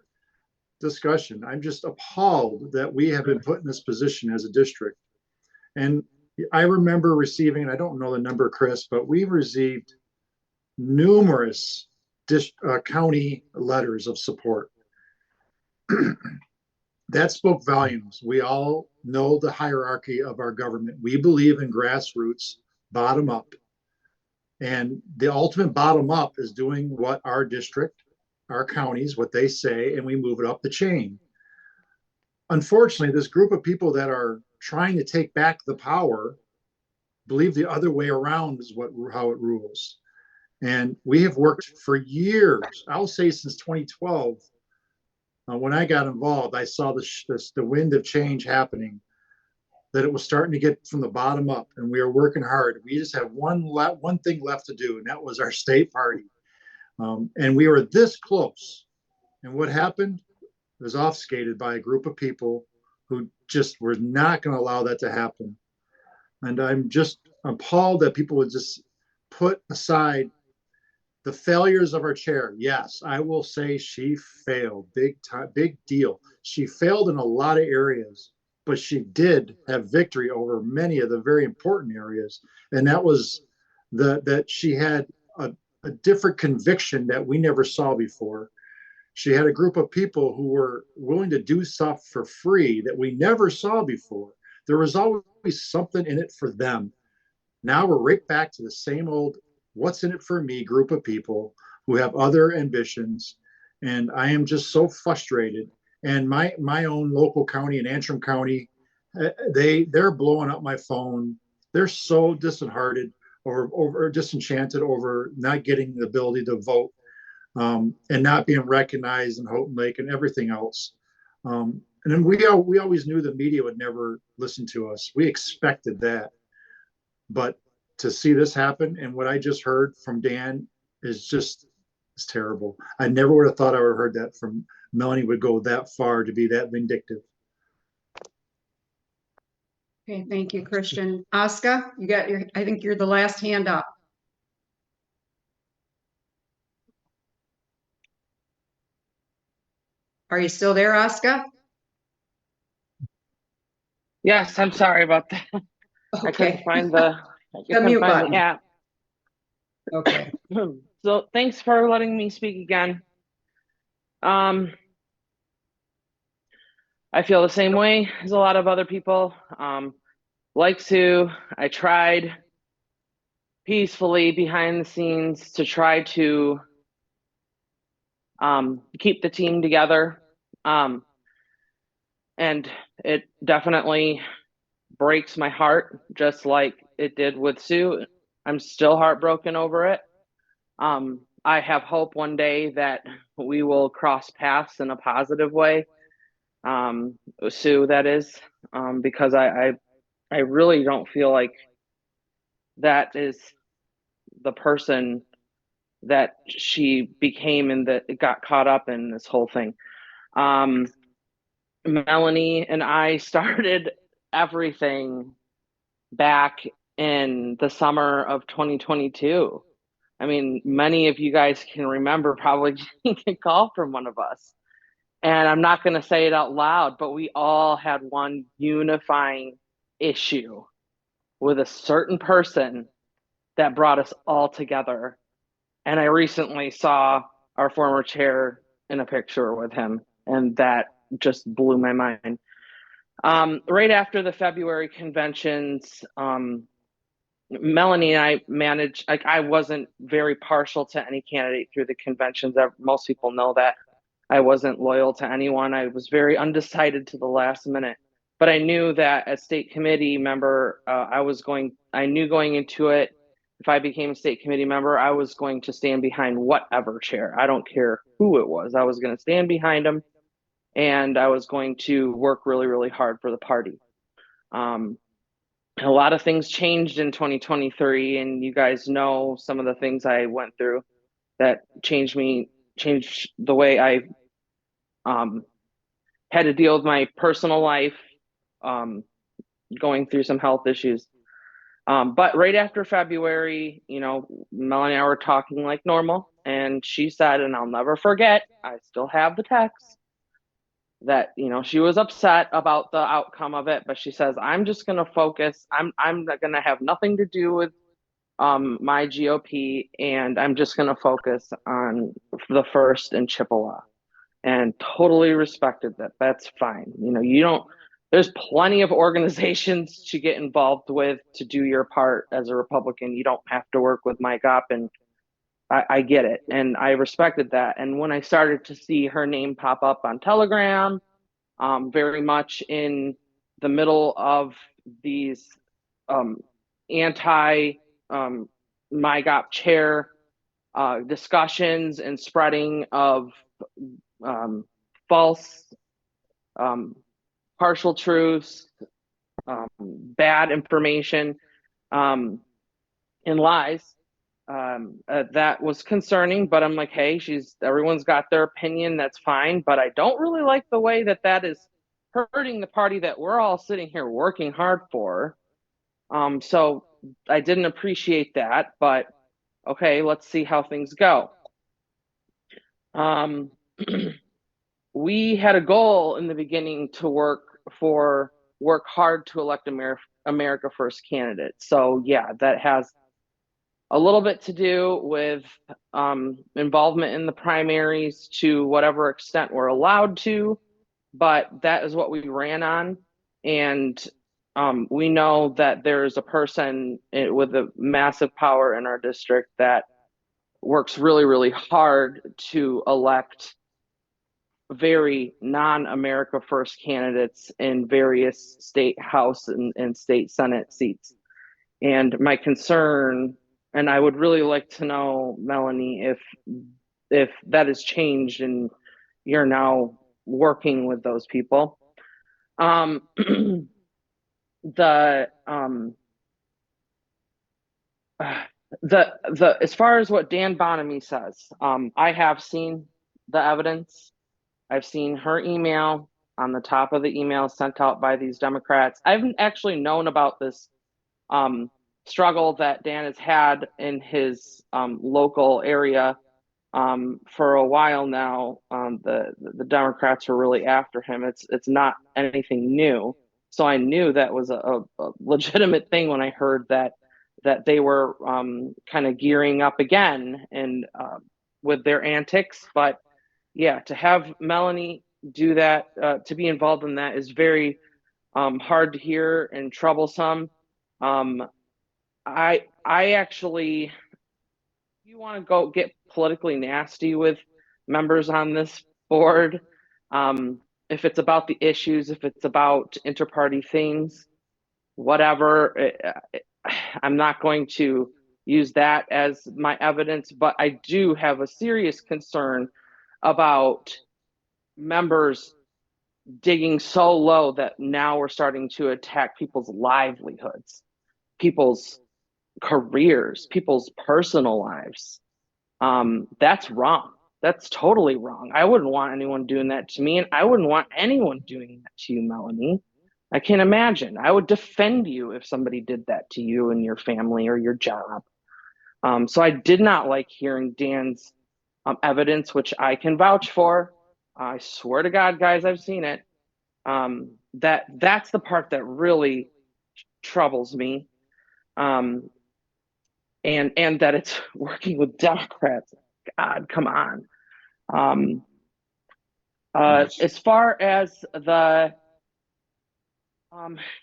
Speaker 7: discussion. I'm just appalled that we have been put in this position as a district. And I remember receiving, and I don't know the number, Chris, but we received numerous county letters of support. That spoke volumes. We all know the hierarchy of our government. We believe in grassroots, bottom up. And the ultimate bottom up is doing what our district, our counties, what they say, and we move it up the chain. Unfortunately, this group of people that are trying to take back the power believe the other way around is how it rules. And we have worked for years, I'll say since 2012, when I got involved, I saw the wind of change happening, that it was starting to get from the bottom up, and we are working hard. We just have one thing left to do, and that was our state party. And we were this close. And what happened? It was obfuscated by a group of people who just were not going to allow that to happen. And I'm just appalled that people would just put aside the failures of our chair. Yes, I will say she failed big time, big deal. She failed in a lot of areas, but she did have victory over many of the very important areas. And that was that she had a different conviction that we never saw before. She had a group of people who were willing to do stuff for free that we never saw before. There was always something in it for them. Now we're right back to the same old what's in it for me group of people who have other ambitions. And I am just so frustrated. And my own local county in Antrim County, they're blowing up my phone. They're so disheartened. over disenchanted over not getting the ability to vote, and not being recognized in Houghton Lake and everything else. And then we always knew the media would never listen to us. We expected that. But to see this happen and what I just heard from Dan is terrible. I never would have thought I would have heard that from Melanie would go that far to be that vindictive.
Speaker 4: Okay, thank you, Christian. Oscar, I think you're the last hand up. Are you still there, Oscar?
Speaker 8: Yes, I'm sorry about that.
Speaker 4: Okay.
Speaker 8: I couldn't find the
Speaker 4: mute button.
Speaker 8: app.
Speaker 4: Okay.
Speaker 8: So thanks for letting me speak again. I feel the same way as a lot of other people. Like Sue, I tried peacefully behind the scenes to try to keep the team together. And it definitely breaks my heart, just like it did with Sue. I'm still heartbroken over it. I have hope one day that we will cross paths in a positive way. Sue, that is, because I really don't feel like that is the person that she became and that got caught up in this whole thing. Melanie and I started everything back in the summer of 2022. I mean, many of you guys can remember probably getting a call from one of us. And I'm not going to say it out loud, but we all had one unifying issue with a certain person that brought us all together. And I recently saw our former chair in a picture with him, and that just blew my mind. Right after the February conventions, Melanie and I managed, like, I wasn't very partial to any candidate through the conventions. Most people know that. I wasn't loyal to anyone. I was very undecided to the last minute. But I knew that as state committee member, I knew going into it, if I became a state committee member, I was going to stand behind whatever chair. I don't care who it was. I was going to stand behind him, and I was going to work really, really hard for the party. A lot of things changed in 2023, and you guys know some of the things I went through that changed the way I had to deal with my personal life, going through some health issues. But right after February, Melanie and I were talking like normal, and she said, and I'll never forget, I still have the text, that she was upset about the outcome of it, but she says, I'm just going to focus. I'm going to have nothing to do with my GOP, and I'm just going to focus on the first in Chippewa. And totally respected that. That's fine. There's plenty of organizations to get involved with to do your part as a Republican. You don't have to work with MIGOP, and I get it. And I respected that. And when I started to see her name pop up on Telegram, very much in the middle of these anti-MIGOP chair discussions and spreading of false, partial truths, bad information, and lies, that was concerning. But I'm like, hey, everyone's got their opinion, that's fine, but I don't really like the way that is hurting the party that we're all sitting here working hard for. So I didn't appreciate that, but okay, let's see how things go. We had a goal in the beginning to work hard to elect America First candidate. So yeah, that has a little bit to do with involvement in the primaries to whatever extent we're allowed to, but that is what we ran on. And we know that there's a person with a massive power in our district that works really, really hard to elect very non-America First candidates in various state House and state Senate seats. And my concern, and I would really like to know, Melanie, if that has changed and you're now working with those people. The as far as what Dan Bonamie says, I have seen the evidence. I've seen her email on the top of the email sent out by these Democrats. I've actually known about this struggle that Dan has had in his local area for a while now. The Democrats were really after him. It's not anything new. So I knew that was a legitimate thing when I heard that they were kind of gearing up again and with their antics. But yeah, to have Melanie do that, to be involved in that is very hard to hear and troublesome. I actually, if you want to go get politically nasty with members on this board, if it's about the issues, if it's about inter-party things, whatever, I'm not going to use that as my evidence, but I do have a serious concern about members digging so low that now we're starting to attack people's livelihoods, people's careers, people's personal lives. That's wrong. That's totally wrong. I wouldn't want anyone doing that to me, and I wouldn't want anyone doing that to you, Melanie. I can't imagine. I would defend you if somebody did that to you and your family or your job. So I did not like hearing Dan's evidence, which I can vouch for. I swear to God, guys, I've seen it. That's the part that really troubles me. And that it's working with Democrats. God, come on. As far as the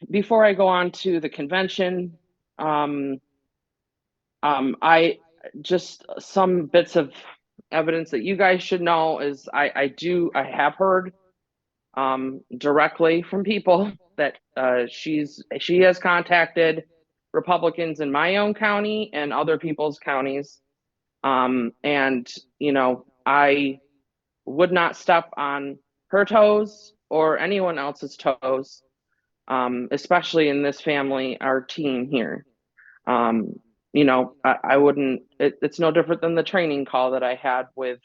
Speaker 8: before I go on to the convention, I just some bits of evidence that you guys should know is I have heard directly from people that she has contacted Republicans in my own county and other people's counties. And, you know, I would not step on her toes or anyone else's toes, especially in this family, our team here. You know, I wouldn't, it's no different than the training call that I had with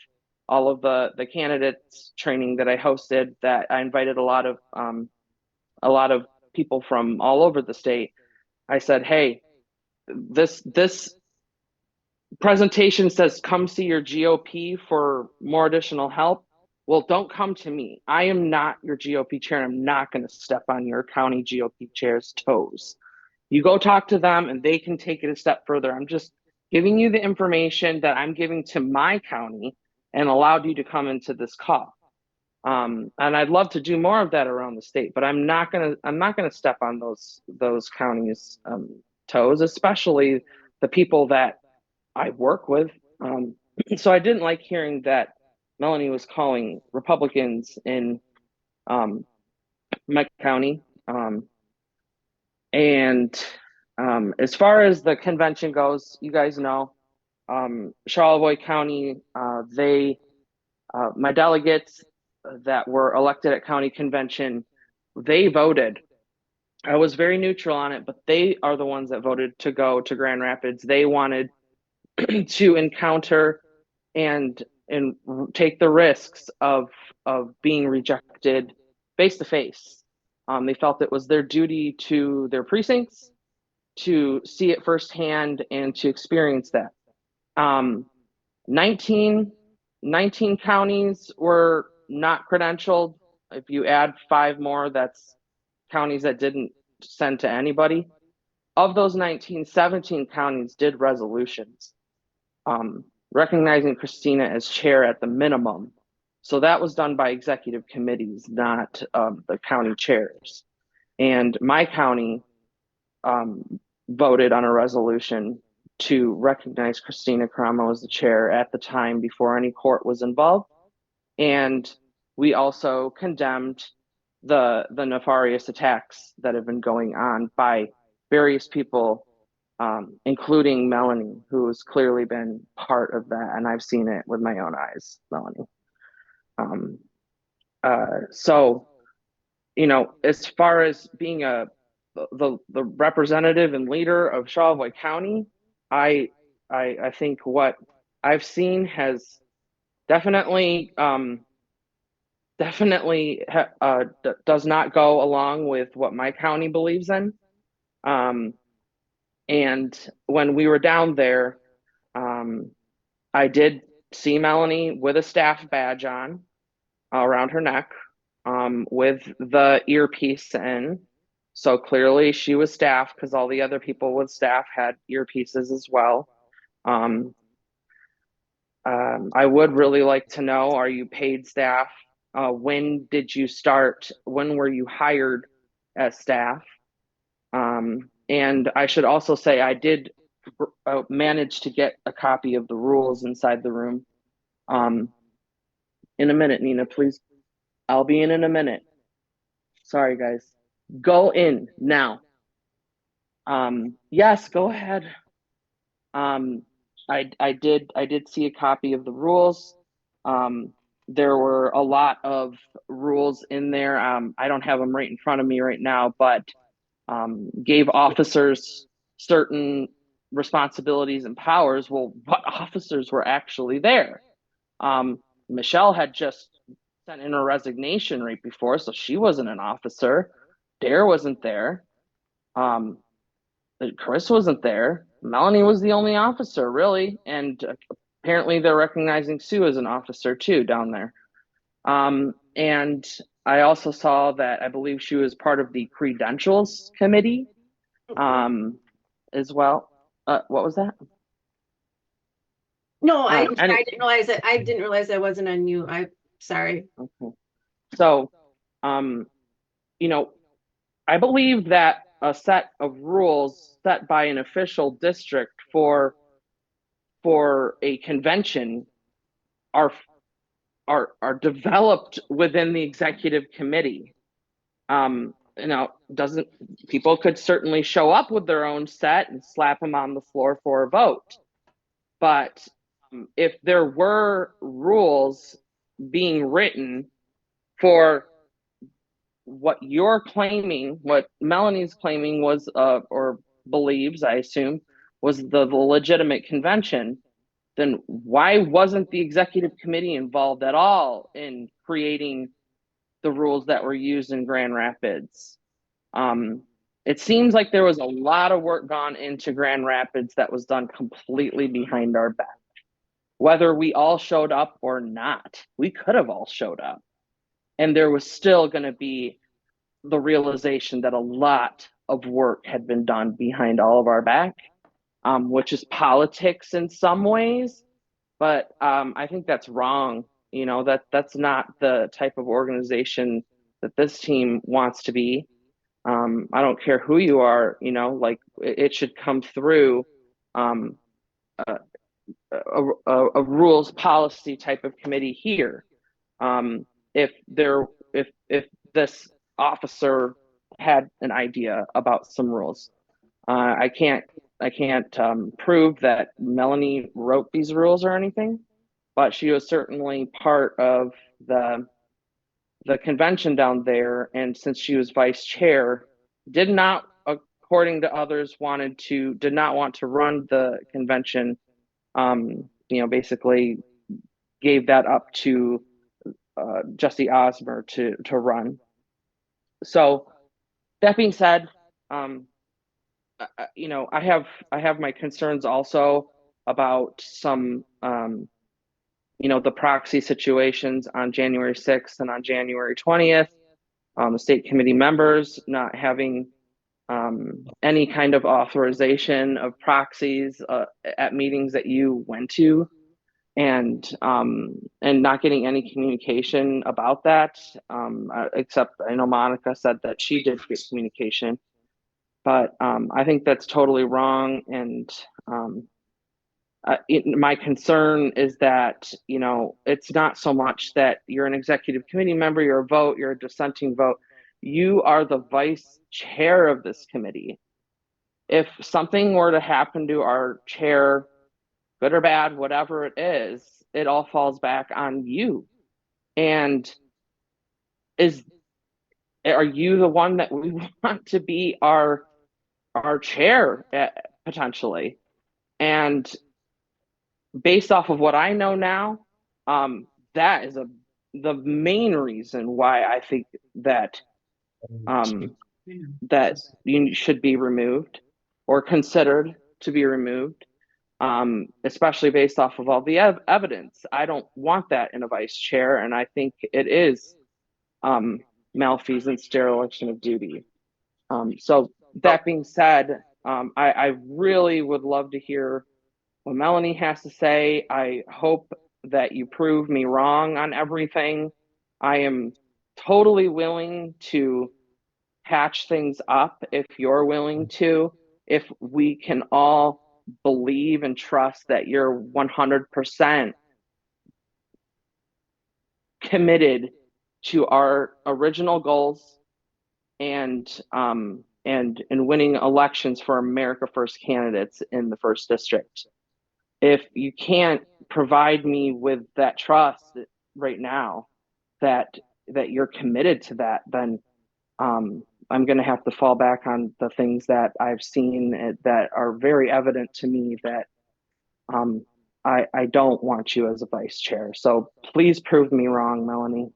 Speaker 8: all of the candidates training that I hosted, that I invited a lot of people from all over the state. I said, hey, this presentation says come see your GOP for more additional help. Well, don't come to me. I am not your GOP chair. I'm not going to step on your county GOP chair's toes. You go talk to them and they can take it a step further. I'm just giving you the information that I'm giving to my county and allowed you to come into this call. And I'd love to do more of that around the state, but I'm not gonna step on those counties' toes, especially the people that I work with. So I didn't like hearing that Melanie was calling Republicans in my county. And as far as the convention goes, you guys know, Charlevoix County, my delegates that were elected at county convention, they voted. I was very neutral on it, but they are the ones that voted to go to Grand Rapids. They wanted to encounter and take the risks of being rejected face to face. They felt it was their duty to their precincts to see it firsthand and to experience that. 19 counties were not credentialed. If you add 5 more, that's counties that didn't send to anybody. Of those 19, 17 counties did resolutions, recognizing Kristina as chair at the minimum. So that was done by executive committees, not the county chairs. And my county voted on a resolution to recognize Kristina Karamo as the chair at the time before any court was involved. And we also condemned the nefarious attacks that have been going on by various people including Melanie, who has clearly been part of that, and I've seen it with my own eyes, Melanie. So, you know, as far as being the representative and leader of Charlevoix County, I think what I've seen has definitely does not go along with what my county believes in. And when we were down there, I did see Melanie with a staff badge on around her neck, with the earpiece in. So clearly she was staff, because all the other people with staff had earpieces as well. I would really like to know, are you paid staff? When did you start? When were you hired as staff? And I should also say I did manage to get a copy of the rules inside the room. In a minute, Nina, please. I'll be in a minute. Sorry, guys. Go in now. Yes, go ahead. I did see a copy of the rules. There were a lot of rules in there. I don't have them right in front of me right now, but gave officers certain responsibilities and powers. Well, what officers were actually there? Michelle had just sent in her resignation right before, so she wasn't an officer. Dare wasn't there. Chris wasn't there. Melanie was the only officer, really, and apparently they're recognizing Sue as an officer too down there. And I also saw that I believe she was part of the credentials committee, as well. What was that?
Speaker 3: No, I didn't realize it. I didn't realize I wasn't on you. I'm sorry.
Speaker 8: Okay. So, you know, I believe that a set of rules set by an official district for a convention are developed within the executive committee. You know, people could certainly show up with their own set and slap them on the floor for a vote. But if there were rules being written for what you're claiming, what Melanie's claiming was, or believes, I assume, was the legitimate convention, then why wasn't the executive committee involved at all in creating the rules that were used in Grand Rapids? It seems like there was a lot of work gone into Grand Rapids that was done completely behind our back. Whether we all showed up or not, we could have all showed up. And there was still going to be the realization that a lot of work had been done behind all of our back, which is politics in some ways. But I think that's wrong. You know, that's not the type of organization that this team wants to be. I don't care who you are, you know, like it should come through a rules policy type of committee here. If this officer had an idea about some rules, I can't prove that Melanie wrote these rules or anything, but she was certainly part of the convention down there. And since she was vice chair, did not, according to others, did not want to run the convention. You know, basically gave that up to Jesse Osmer to run. So that being said, you know, I have my concerns also about some, you know, the proxy situations on January 6th and on January 20th, the state committee members not having any kind of authorization of proxies at meetings that you went to, and not getting any communication about that, except I know Monica said that she did get communication, but I think that's totally wrong. And my concern is that, you know, it's not so much that you're an executive committee member, you're a dissenting vote. You are the vice chair of this committee. if something were to happen to our chair, good or bad, whatever it is, it all falls back on you. And are you the one that we want to be our chair potentially? And based off of what I know now, that is the main reason why I think that that you should be removed or considered to be removed, especially based off of all the evidence. I don't want that in a vice chair, and I think it is malfeasance, dereliction of duty. So that being said, I really would love to hear what Melanie has to say. I hope that you prove me wrong on everything. I am totally willing to patch things up if you're willing to, if we can all believe and trust that you're 100% committed to our original goals and winning elections for America First candidates in the first district. If you can't provide me with that trust right now that you're committed to that, then I'm going to have to fall back on the things that I've seen that are very evident to me that I don't want you as a vice chair. So please prove me wrong, Melanie.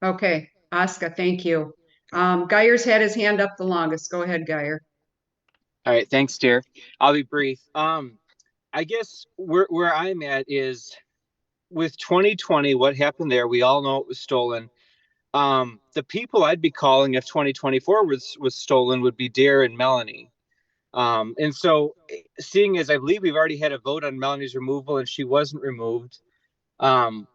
Speaker 4: Okay, Oscar, thank you. Geyer's had his hand up the longest. Go ahead, Geyer.
Speaker 15: All right, thanks, dear. I'll be brief. I guess where I'm at is with 2020, what happened there, we all know it was stolen. The people I'd be calling if 2024 was stolen would be Dare and Melanie. And so seeing as I believe we've already had a vote on Melanie's removal and she wasn't removed,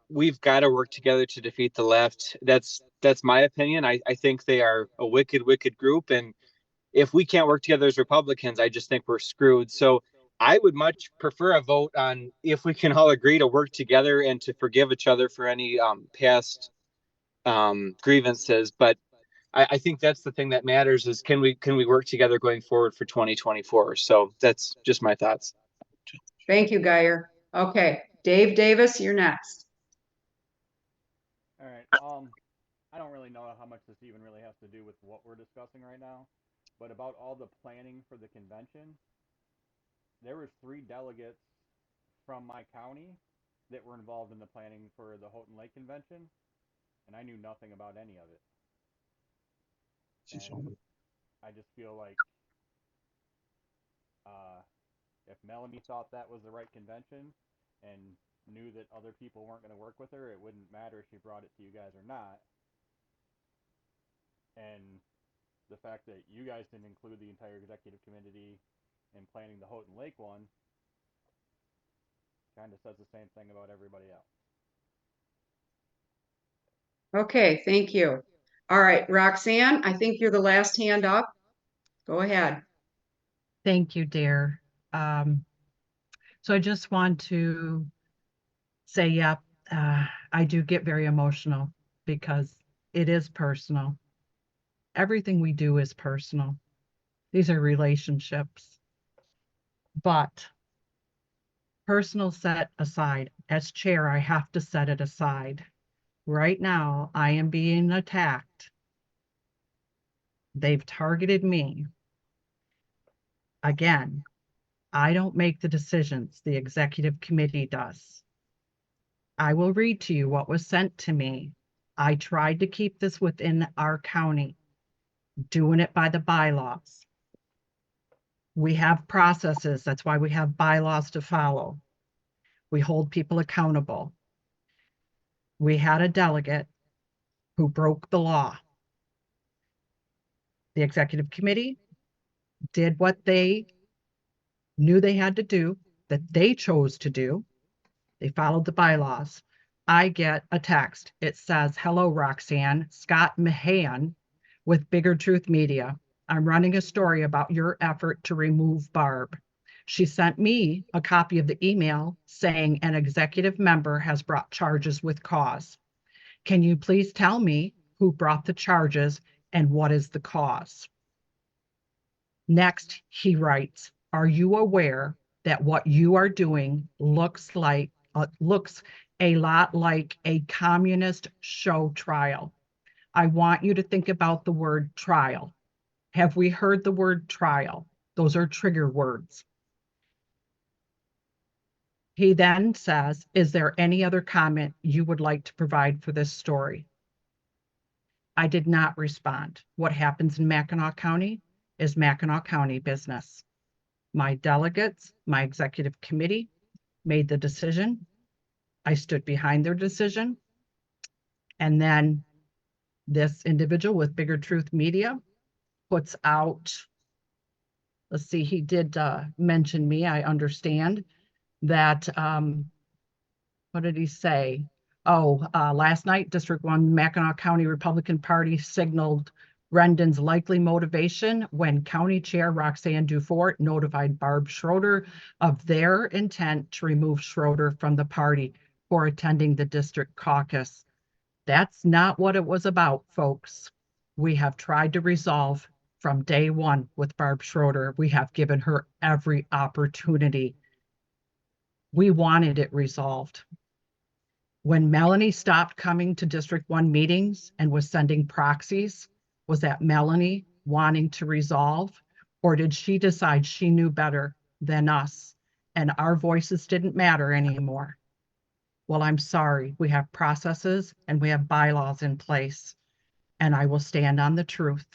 Speaker 15: we've got to work together to defeat the left. That's my opinion. I think they are a wicked group. And if we can't work together as Republicans, I just think we're screwed. So I would much prefer a vote on if we can all agree to work together and to forgive each other for any past grievances. But I think that's the thing that matters is can we work together going forward for 2024? So that's just my thoughts.
Speaker 4: Thank you, Geyer. Okay, Dave Davis, you're next.
Speaker 12: All right. I don't really know how much this even really has to do with what we're discussing right now, but about all the planning for the convention, there was 3 delegates from my county that were involved in the planning for the Houghton Lake convention, and I knew nothing about any of it. And I just feel like if Melanie thought that was the right convention and knew that other people weren't going to work with her, it wouldn't matter if she brought it to you guys or not. And the fact that you guys didn't include the entire executive committee in planning the Houghton Lake one kind of says the same thing about everybody else.
Speaker 4: Okay, thank you. All right, Roxanne, I think you're the last hand up. Go ahead.
Speaker 11: Thank you, Dare. So I just want to say, yeah, I do get very emotional because it is personal. Everything we do is personal. These are relationships. But personal set aside, as chair, I have to set it aside. Right now, I am being attacked. They've targeted me. Again, I don't make the decisions. The executive committee does. I will read to you what was sent to me. I tried to keep this within our county, doing it by the bylaws. We have processes. That's why we have bylaws to follow. We hold people accountable. We had a delegate who broke the law. The executive committee did what they knew they had to do, that they chose to do. They followed the bylaws. I get a text. It says, "Hello, Roxanne, Scott Mahan with Bigger Truth Media. I'm running a story about your effort to remove Barb." She sent me a copy of the email saying an executive member has brought charges with cause. Can you please tell me who brought the charges and what is the cause? Next, he writes, are you aware that what you are doing looks a lot like a communist show trial? I want you to think about the word trial. Have we heard the word trial? Those are trigger words. He then says, is there any other comment you would like to provide for this story? I did not respond. What happens in Mackinac County is Mackinac County business. My delegates, my executive committee made the decision. I stood behind their decision. And then this individual with Bigger Truth Media puts out, let's see, he did mention me, I understand that, what did he say? Oh, last night, District 1 Mackinac County Republican Party signaled Brendan's likely motivation when County Chair Roxanne Dufort notified Barb Schroeder of their intent to remove Schroeder from the party for attending the district caucus. That's not what it was about, folks. We have tried to resolve from day one with Barb Schroeder. We have given her every opportunity. We wanted it resolved. When Melanie stopped coming to District 1 meetings and was sending proxies, was that Melanie wanting to resolve, or did she decide she knew better than us and our voices didn't matter anymore? Well, I'm sorry. We have processes and we have bylaws in place, and I will stand on the truth.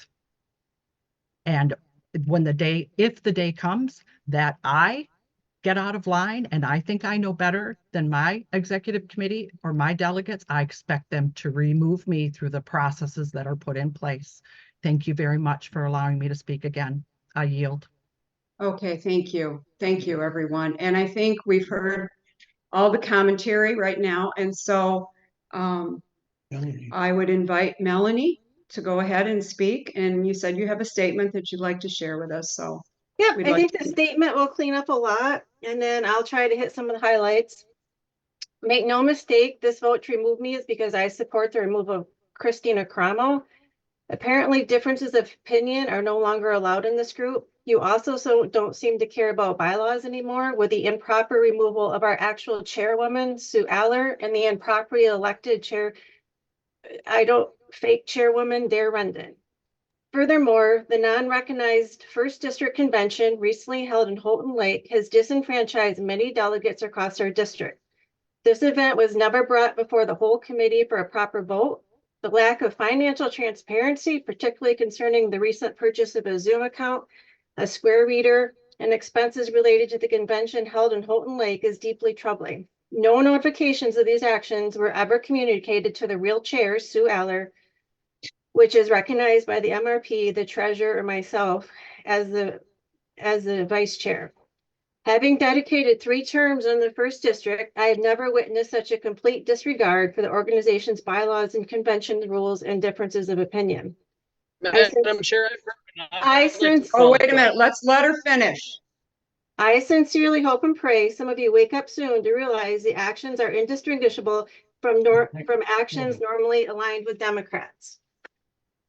Speaker 11: And when the day, if the day comes that I get out of line and I think I know better than my executive committee or my delegates, I expect them to remove me through the processes that are put in place. Thank you very much for allowing me to speak again. I yield.
Speaker 4: Okay, thank you. Thank you, everyone. And I think we've heard all the commentary right now. And so I would invite Melanie to go ahead and speak. And you said you have a statement that you'd like to share with us. So
Speaker 3: yeah, I think the statement will clean up a lot, and then I'll try to hit some of the highlights. Make no mistake, this vote to remove me is because I support the removal of Kristina Karamo. Apparently, differences of opinion are no longer allowed in this group. You also don't seem to care about bylaws anymore, with the improper removal of our actual chairwoman, Sue Aller, and the improperly elected fake chairwoman, Dare Rendon. Furthermore, the non-recognized First District Convention recently held in Houghton Lake has disenfranchised many delegates across our district. This event was never brought before the whole committee for a proper vote. The lack of financial transparency, particularly concerning the recent purchase of a Zoom account, a Square reader, and expenses related to the convention held in Houghton Lake, is deeply troubling. No notifications of these actions were ever communicated to the real chair, Sue Aller, which is recognized by the MRP, the treasurer, or myself as the vice chair. Having dedicated 3 terms in the first district, I had never witnessed such a complete disregard for the organization's bylaws and convention rules and differences of opinion.
Speaker 5: Madam Chair,
Speaker 4: oh, wait a minute. Let's let her finish.
Speaker 3: I sincerely hope and pray some of you wake up soon to realize the actions are indistinguishable from actions normally aligned with Democrats.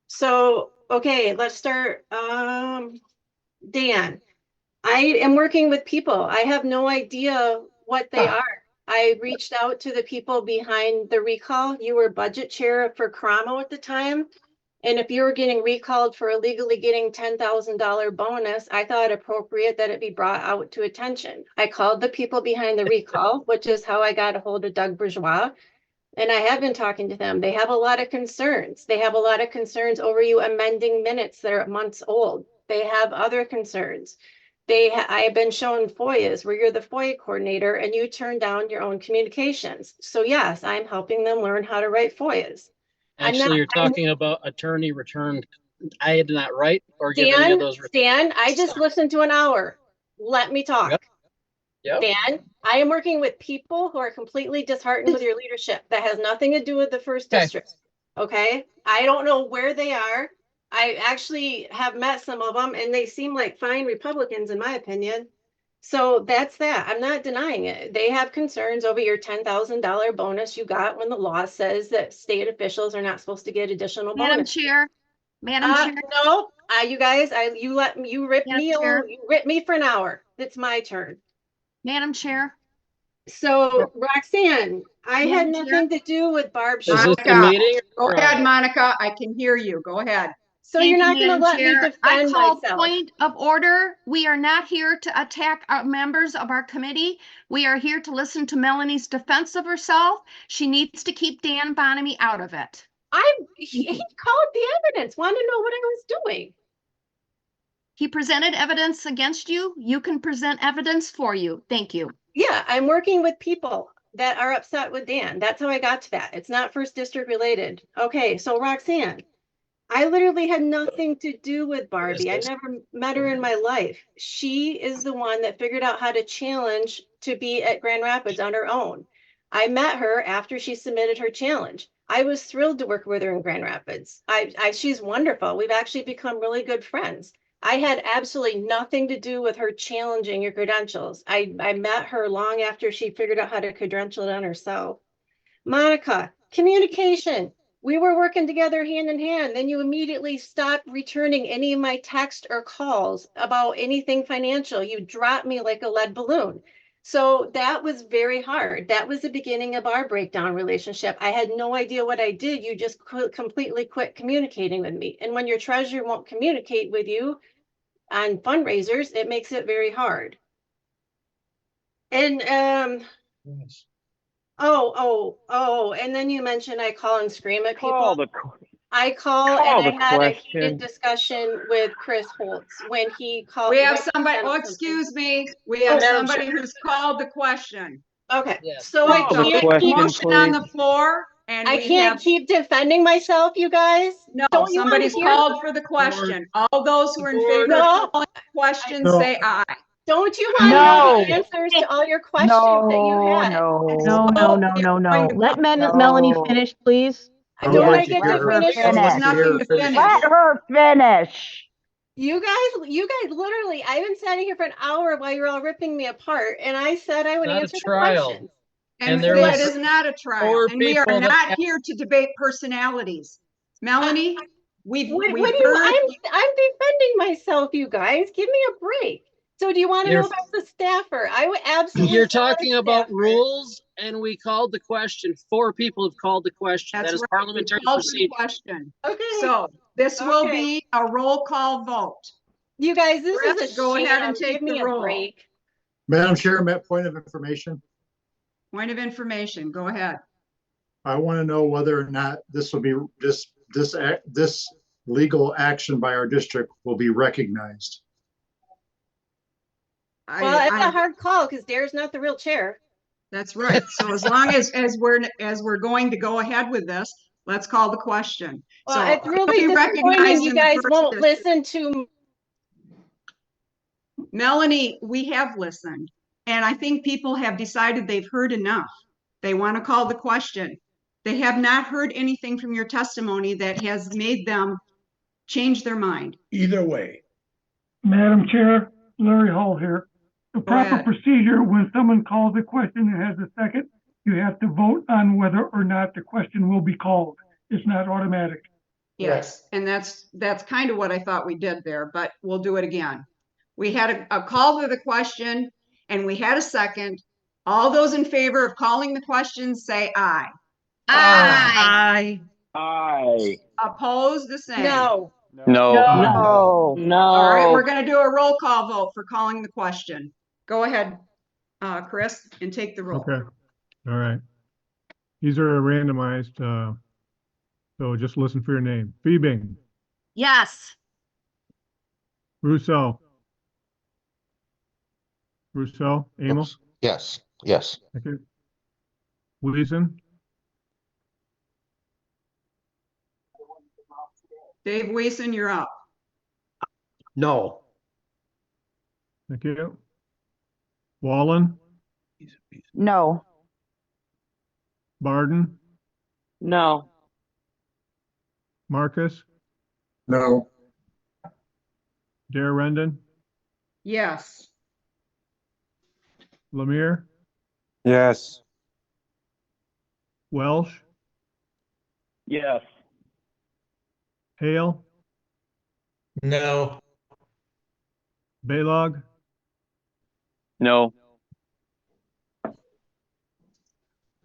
Speaker 3: So, okay, let's start. Dan, I am working with people. I have no idea what they are. I reached out to the people behind the recall. You were budget chair for Karamo at the time. And if you were getting recalled for illegally getting $10,000 bonus, I thought appropriate that it be brought out to attention. I called the people behind the recall, which is how I got a hold of Doug Bourgeois. And I have been talking to them. They have a lot of concerns. They have a lot of concerns over you amending minutes that are months old. They have other concerns. I have been shown FOIAs where you're the FOIA coordinator and you turn down your own communications. So yes, I'm helping them learn how to write FOIAs.
Speaker 5: Actually, you're talking about attorney returned. I did not write or give any of those.
Speaker 3: Dan, I just listened to an hour. Let me talk.
Speaker 5: Yep.
Speaker 3: Dan, I am working with people who are completely disheartened with your leadership. That has nothing to do with the first district. Okay. I don't know where they are. I actually have met some of them and they seem like fine Republicans in my opinion. So that's that. I'm not denying it. They have concerns over your $10,000 bonus you got when the law says that state officials are not supposed to get additional bonus.
Speaker 10: Madam Chair.
Speaker 3: No, you guys, you ripped
Speaker 10: Madam
Speaker 3: me
Speaker 10: Chair.
Speaker 3: you ripped me for an hour. It's my turn.
Speaker 10: Madam Chair.
Speaker 3: So Roxanne, I had
Speaker 10: Madam
Speaker 3: nothing to do with Barb.
Speaker 5: Is this the
Speaker 4: Monica,
Speaker 5: meeting?
Speaker 4: go
Speaker 5: or-
Speaker 4: ahead, Monica. I can hear you. Go ahead.
Speaker 3: So
Speaker 10: Thank
Speaker 3: you're
Speaker 10: you,
Speaker 3: not going to
Speaker 10: Madam
Speaker 3: let me
Speaker 10: Chair. I
Speaker 3: defend
Speaker 10: call
Speaker 3: myself.
Speaker 10: point of order. We are not here to attack our members of our committee. We are here to listen to Melanie's defense of herself. She needs to keep Dan Bonamie out of it.
Speaker 3: He called the evidence, wanted to know what I was doing.
Speaker 10: He presented evidence against you. You can present evidence for you. Thank you.
Speaker 3: Yeah, I'm working with people that are upset with Dan. That's how I got to that. It's not first district related. Okay, so Roxanne, I literally had nothing to do with Barbie. I never met her in my life. She is the one that figured out how to challenge to be at Grand Rapids on her own. I met her after she submitted her challenge. I was thrilled to work with her in Grand Rapids. She's wonderful. We've actually become really good friends. I had absolutely nothing to do with her challenging your credentials. I met her long after she figured out how to credential it on herself. Monica, communication. We were working together hand in hand. Then you immediately stopped returning any of my text or calls about anything financial. You dropped me like a lead balloon. So that was very hard. That was the beginning of our breakdown relationship. I had no idea what I did. You just completely quit communicating with me. And when your treasurer won't communicate with you on fundraisers, it makes it very hard. And and then you mentioned I call and scream at people. I call and I had a heated discussion with Chris Holtz when he called.
Speaker 4: We have somebody, oh, excuse me. We have somebody who's called the question.
Speaker 3: Okay,
Speaker 5: Yes.
Speaker 3: so I can't keep
Speaker 4: motion on the floor and
Speaker 3: I can't keep defending myself, you guys.
Speaker 4: No,
Speaker 3: Don't you
Speaker 4: somebody's
Speaker 3: hear?
Speaker 4: called for the question. All those who are in favor of calling the question, say aye.
Speaker 3: Don't you want to know the answers to all your questions that you had?
Speaker 14: No. Let Melanie finish, please.
Speaker 3: Don't I get to finish?
Speaker 13: Let her finish.
Speaker 3: You guys literally, I've been standing here for an hour while you're all ripping me apart, and I said I would answer the questions.
Speaker 4: And that is not a trial. And we are not here to debate personalities. Melanie, we've heard.
Speaker 3: I'm defending myself, you guys. Give me a break. So do you want to know about the staffer? I would absolutely.
Speaker 5: You're talking about rules, and we called the question. 4 people have called the question.
Speaker 4: That's
Speaker 5: that is
Speaker 4: right.
Speaker 5: parliamentary procedure.
Speaker 4: Question.
Speaker 3: Okay.
Speaker 4: So this will be a roll call vote.
Speaker 3: You guys, this
Speaker 4: Chris,
Speaker 3: is a
Speaker 4: go
Speaker 3: shame.
Speaker 4: ahead and take
Speaker 3: Give me
Speaker 4: the roll.
Speaker 3: a break.
Speaker 7: Madam Chair, point of information.
Speaker 4: Point of information. Go ahead.
Speaker 7: I want to know whether or not this will be this legal action by our district will be recognized.
Speaker 3: Well, it's a hard call because Dare's not the real chair.
Speaker 4: That's right. So as long as we're going to go ahead with this, let's call the question.
Speaker 3: Well,
Speaker 4: so
Speaker 3: it's really disappointing you guys won't listen to.
Speaker 4: Melanie, we have listened, and I think people have decided they've heard enough. They want to call the question. They have not heard anything from your testimony that has made them change their mind.
Speaker 2: Either way. Madam Chair, Larry Hall here. The proper procedure when someone calls a question and has a second, you have to vote on whether or not the question will be called. It's not automatic.
Speaker 4: Yes, and that's kind of what I thought we did there, but we'll do it again. We had a call to the question and we had a second. All those in favor of calling the question, say aye.
Speaker 10: Aye.
Speaker 9: Aye.
Speaker 4: Opposed, the same.
Speaker 3: No.
Speaker 9: No.
Speaker 4: All right, we're going to do a roll call vote for calling the question. Go ahead, Chris, and take the roll.
Speaker 1: Okay. All right. These are randomized, so just listen for your name. Feebing.
Speaker 10: Yes.
Speaker 1: Rousseau. Amos?
Speaker 16: Yes.
Speaker 1: Okay. Wiesen.
Speaker 4: Dave Wiesen, you're up.
Speaker 6: No.
Speaker 1: Thank you. Wallen.
Speaker 13: No.
Speaker 1: Barden.
Speaker 8: No.
Speaker 1: Marcus.
Speaker 7: No.
Speaker 1: Dare Rendon.
Speaker 4: Yes.
Speaker 1: Lemire.
Speaker 16: Yes.
Speaker 1: Welsh.
Speaker 9: Yes.
Speaker 1: Hale.
Speaker 16: No.
Speaker 1: Baylog,
Speaker 9: No.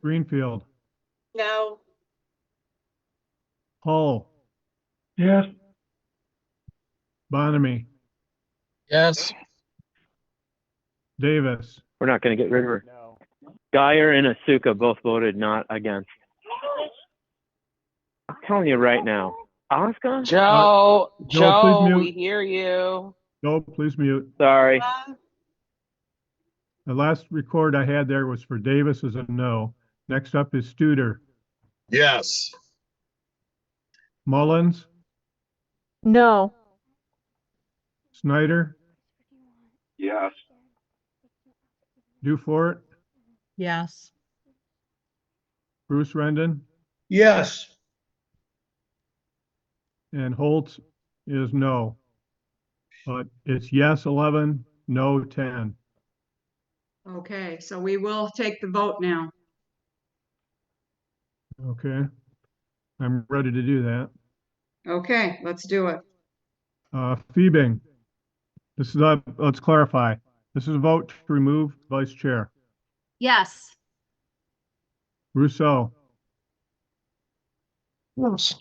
Speaker 1: Greenfield,
Speaker 3: No.
Speaker 1: Hull,
Speaker 2: Yes.
Speaker 1: Bonamie,
Speaker 5: Yes.
Speaker 1: Davis,
Speaker 9: We're not going to get rid of her.
Speaker 12: No.
Speaker 9: Geyer and Asuka both voted not against. I'm telling you right now. Oscar?
Speaker 8: Joe,
Speaker 1: Joe, please
Speaker 8: Joe, we
Speaker 1: mute.
Speaker 8: hear you.
Speaker 1: Joe, please mute.
Speaker 9: Sorry.
Speaker 1: The last record I had there was for Davis as a no. Next up is Studer.
Speaker 16: Yes.
Speaker 1: Mullins,
Speaker 14: No.
Speaker 1: Snyder,
Speaker 16: Yes.
Speaker 1: Dufort,
Speaker 11: Yes.
Speaker 1: Bruce Rendon,
Speaker 16: Yes.
Speaker 1: and Holtz is no. But it's yes 11, no 10.
Speaker 4: Okay, so we will take the vote now.
Speaker 1: Okay. I'm ready to do that.
Speaker 4: Okay, let's do it.
Speaker 1: Feebing. This is let's clarify. This is a vote to remove vice chair.
Speaker 10: Yes.
Speaker 1: Rousseau.
Speaker 16: Yes.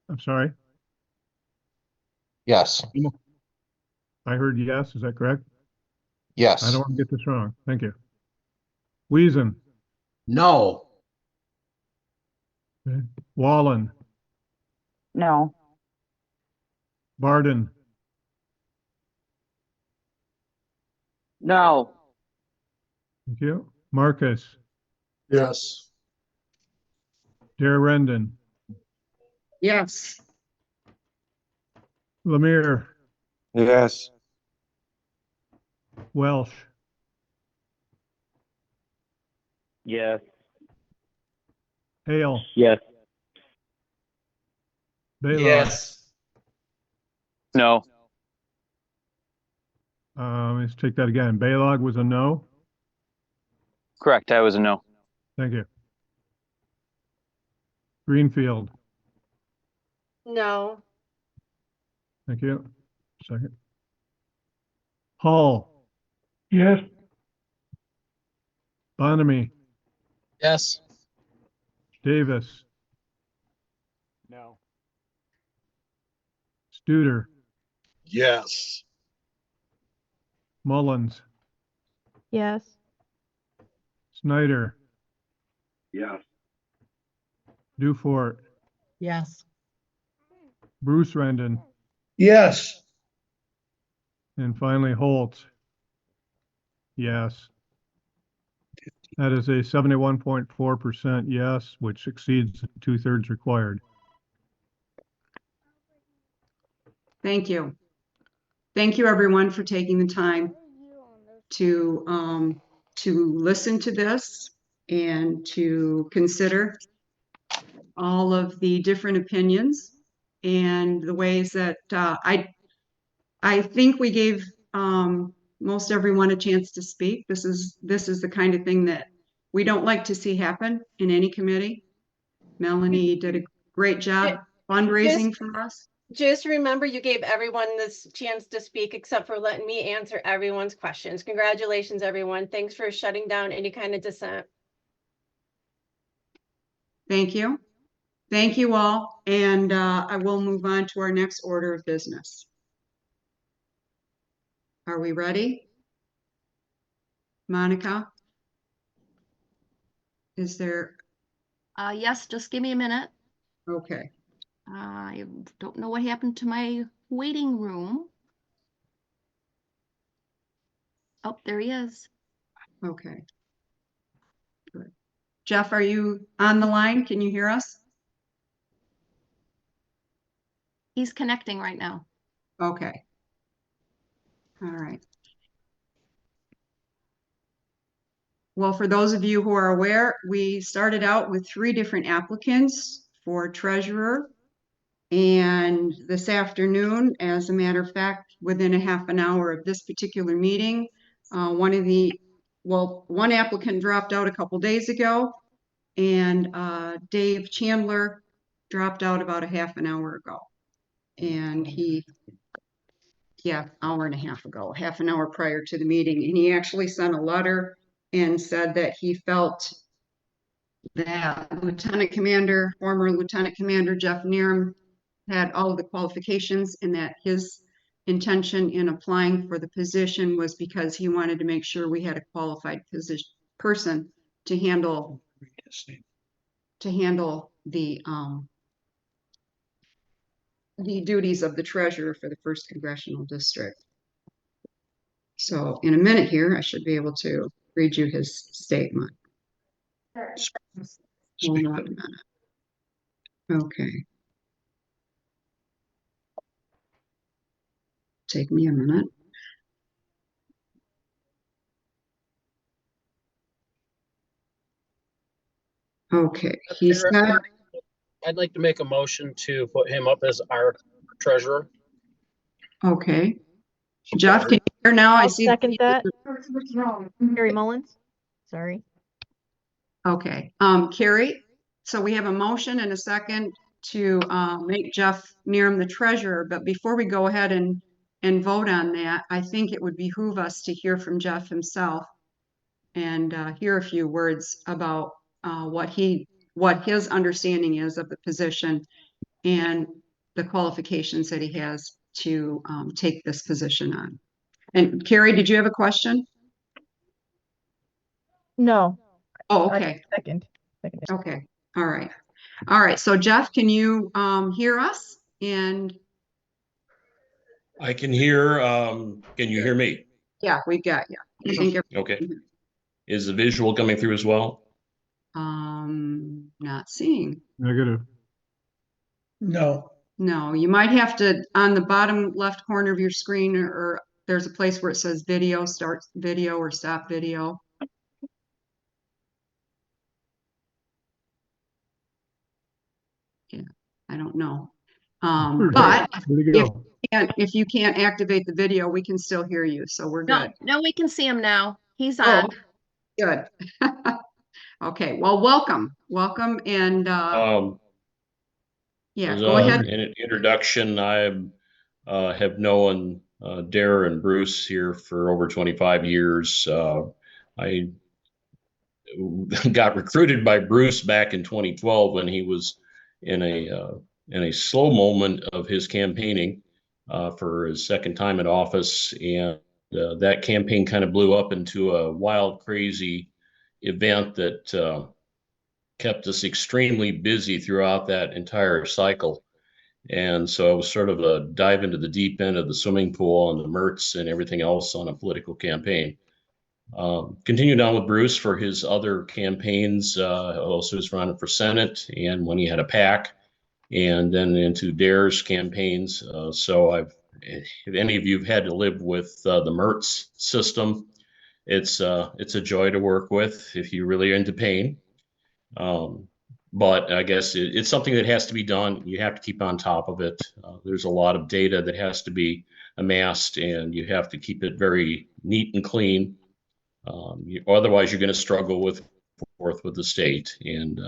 Speaker 1: I'm sorry.
Speaker 16: Yes.
Speaker 1: I heard yes. Is that correct?
Speaker 16: Yes.
Speaker 1: I don't want to get this wrong. Thank you. Wiesen.
Speaker 6: No.
Speaker 1: Okay. Wallen.
Speaker 13: No.
Speaker 1: Barden.
Speaker 8: No.
Speaker 1: Thank you. Marcus.
Speaker 7: Yes.
Speaker 1: Dare Rendon.
Speaker 4: Yes.
Speaker 1: Lemire.
Speaker 16: Yes.
Speaker 1: Welsh.
Speaker 9: Yes.
Speaker 1: Hale.
Speaker 9: Yes.
Speaker 1: Baylog.
Speaker 16: Yes.
Speaker 9: No.
Speaker 1: Let's take that again. Baylog was a no.
Speaker 9: Correct. I was a no.
Speaker 1: Thank you. Greenfield.
Speaker 3: No.
Speaker 1: Thank you. Second. Hall.
Speaker 2: Yes.
Speaker 1: Bonamie.
Speaker 5: Yes.
Speaker 1: Davis.
Speaker 12: No.
Speaker 1: Studer.
Speaker 16: Yes.
Speaker 1: Mullins.
Speaker 14: Yes.
Speaker 1: Snyder.
Speaker 16: Yes.
Speaker 1: Dufort.
Speaker 11: Yes.
Speaker 1: Bruce Rendon.
Speaker 16: Yes.
Speaker 1: And finally Holtz. Yes. That is a 71.4% yes, which exceeds the 2/3 required.
Speaker 4: Thank you. Thank you, everyone, for taking the time to listen to this and to consider all of the different opinions and the ways that I think we gave most everyone a chance to speak. This is the kind of thing that we don't like to see happen in any committee. Melanie did a great job fundraising for us.
Speaker 3: Just remember, you gave everyone this chance to speak except for letting me answer everyone's questions. Congratulations, everyone. Thanks for shutting down any kind of dissent.
Speaker 4: Thank you. Thank you all. And I will move on to our next order of business. Are we ready? Monica? Is there?
Speaker 10: Yes, just give me a minute.
Speaker 4: Okay.
Speaker 10: I don't know what happened to my waiting room. Oh, there he is.
Speaker 4: Okay. Good. Jeff, are you on the line? Can you hear us?
Speaker 10: He's connecting right now.
Speaker 4: Okay. All right. Well, for those of you who are aware, we started out with 3 different applicants for treasurer. And this afternoon, as a matter of fact, within a half an hour of this particular meeting, one applicant dropped out a couple days ago, and Dave Chandler dropped out about a half an hour ago. And hour and a half ago, half an hour prior to the meeting, and he actually sent a letter and said that he felt that former Lieutenant Commander Jeff Nerum had all of the qualifications, and that his intention in applying for the position was because he wanted to make sure we had a qualified person to handle the duties of the treasurer for the 1st Congressional District. So in a minute here, I should be able to read you his statement. Hold on a minute. Okay. Take me a minute. Okay. He said,
Speaker 5: I'd like to make a motion to put him up as our treasurer.
Speaker 4: okay. Jeff, can you hear now? I
Speaker 14: I'll
Speaker 4: see.
Speaker 14: second that. Carrie Mullins. Sorry.
Speaker 4: Okay. Carrie, so we have a motion and a second to make Jeff Nerum the treasurer. But before we go ahead and vote on that, I think it would behoove us to hear from Jeff himself and hear a few words about what his understanding is of the position and the qualifications that he has to take this position on. And Carrie, did you have a question?
Speaker 14: No.
Speaker 4: Oh, okay.
Speaker 14: Second.
Speaker 4: Okay. All right. All right. So Jeff, can you hear us? And
Speaker 17: I can hear. Can you hear me?
Speaker 4: yeah, we've got you. I think
Speaker 17: Okay. Is the visual coming through as well?
Speaker 4: not seeing.
Speaker 1: Negative.
Speaker 16: No.
Speaker 4: No, you might have to, on the bottom left corner of your screen, or there's a place where it says video, start video or stop video. Yeah, I don't know. But if you can't activate the video, we can still hear you. So we're good.
Speaker 10: No, we can see him now. He's
Speaker 4: Oh,
Speaker 10: on.
Speaker 4: good. Okay, well, welcome. And yeah, go ahead.
Speaker 17: In an introduction, I have known Dare and Bruce here for over 25 years. I got recruited by Bruce back in 2012 when he was in a slow moment of his campaigning for his second time in office, and that campaign kind of blew up into a wild, crazy event that kept us extremely busy throughout that entire cycle. And so it was sort of a dive into the deep end of the swimming pool and the Mertz and everything else on a political campaign. Continued on with Bruce for his other campaigns. Also was running for Senate and when he had a PAC, and then into Dare's campaigns. So if any of you have had to live with the Mertz system, it's a joy to work with if you really are into pain. But I guess it's something that has to be done. You have to keep on top of it. There's a lot of data that has to be amassed, and you have to keep it very neat and clean. Otherwise, you're going to struggle with the state. And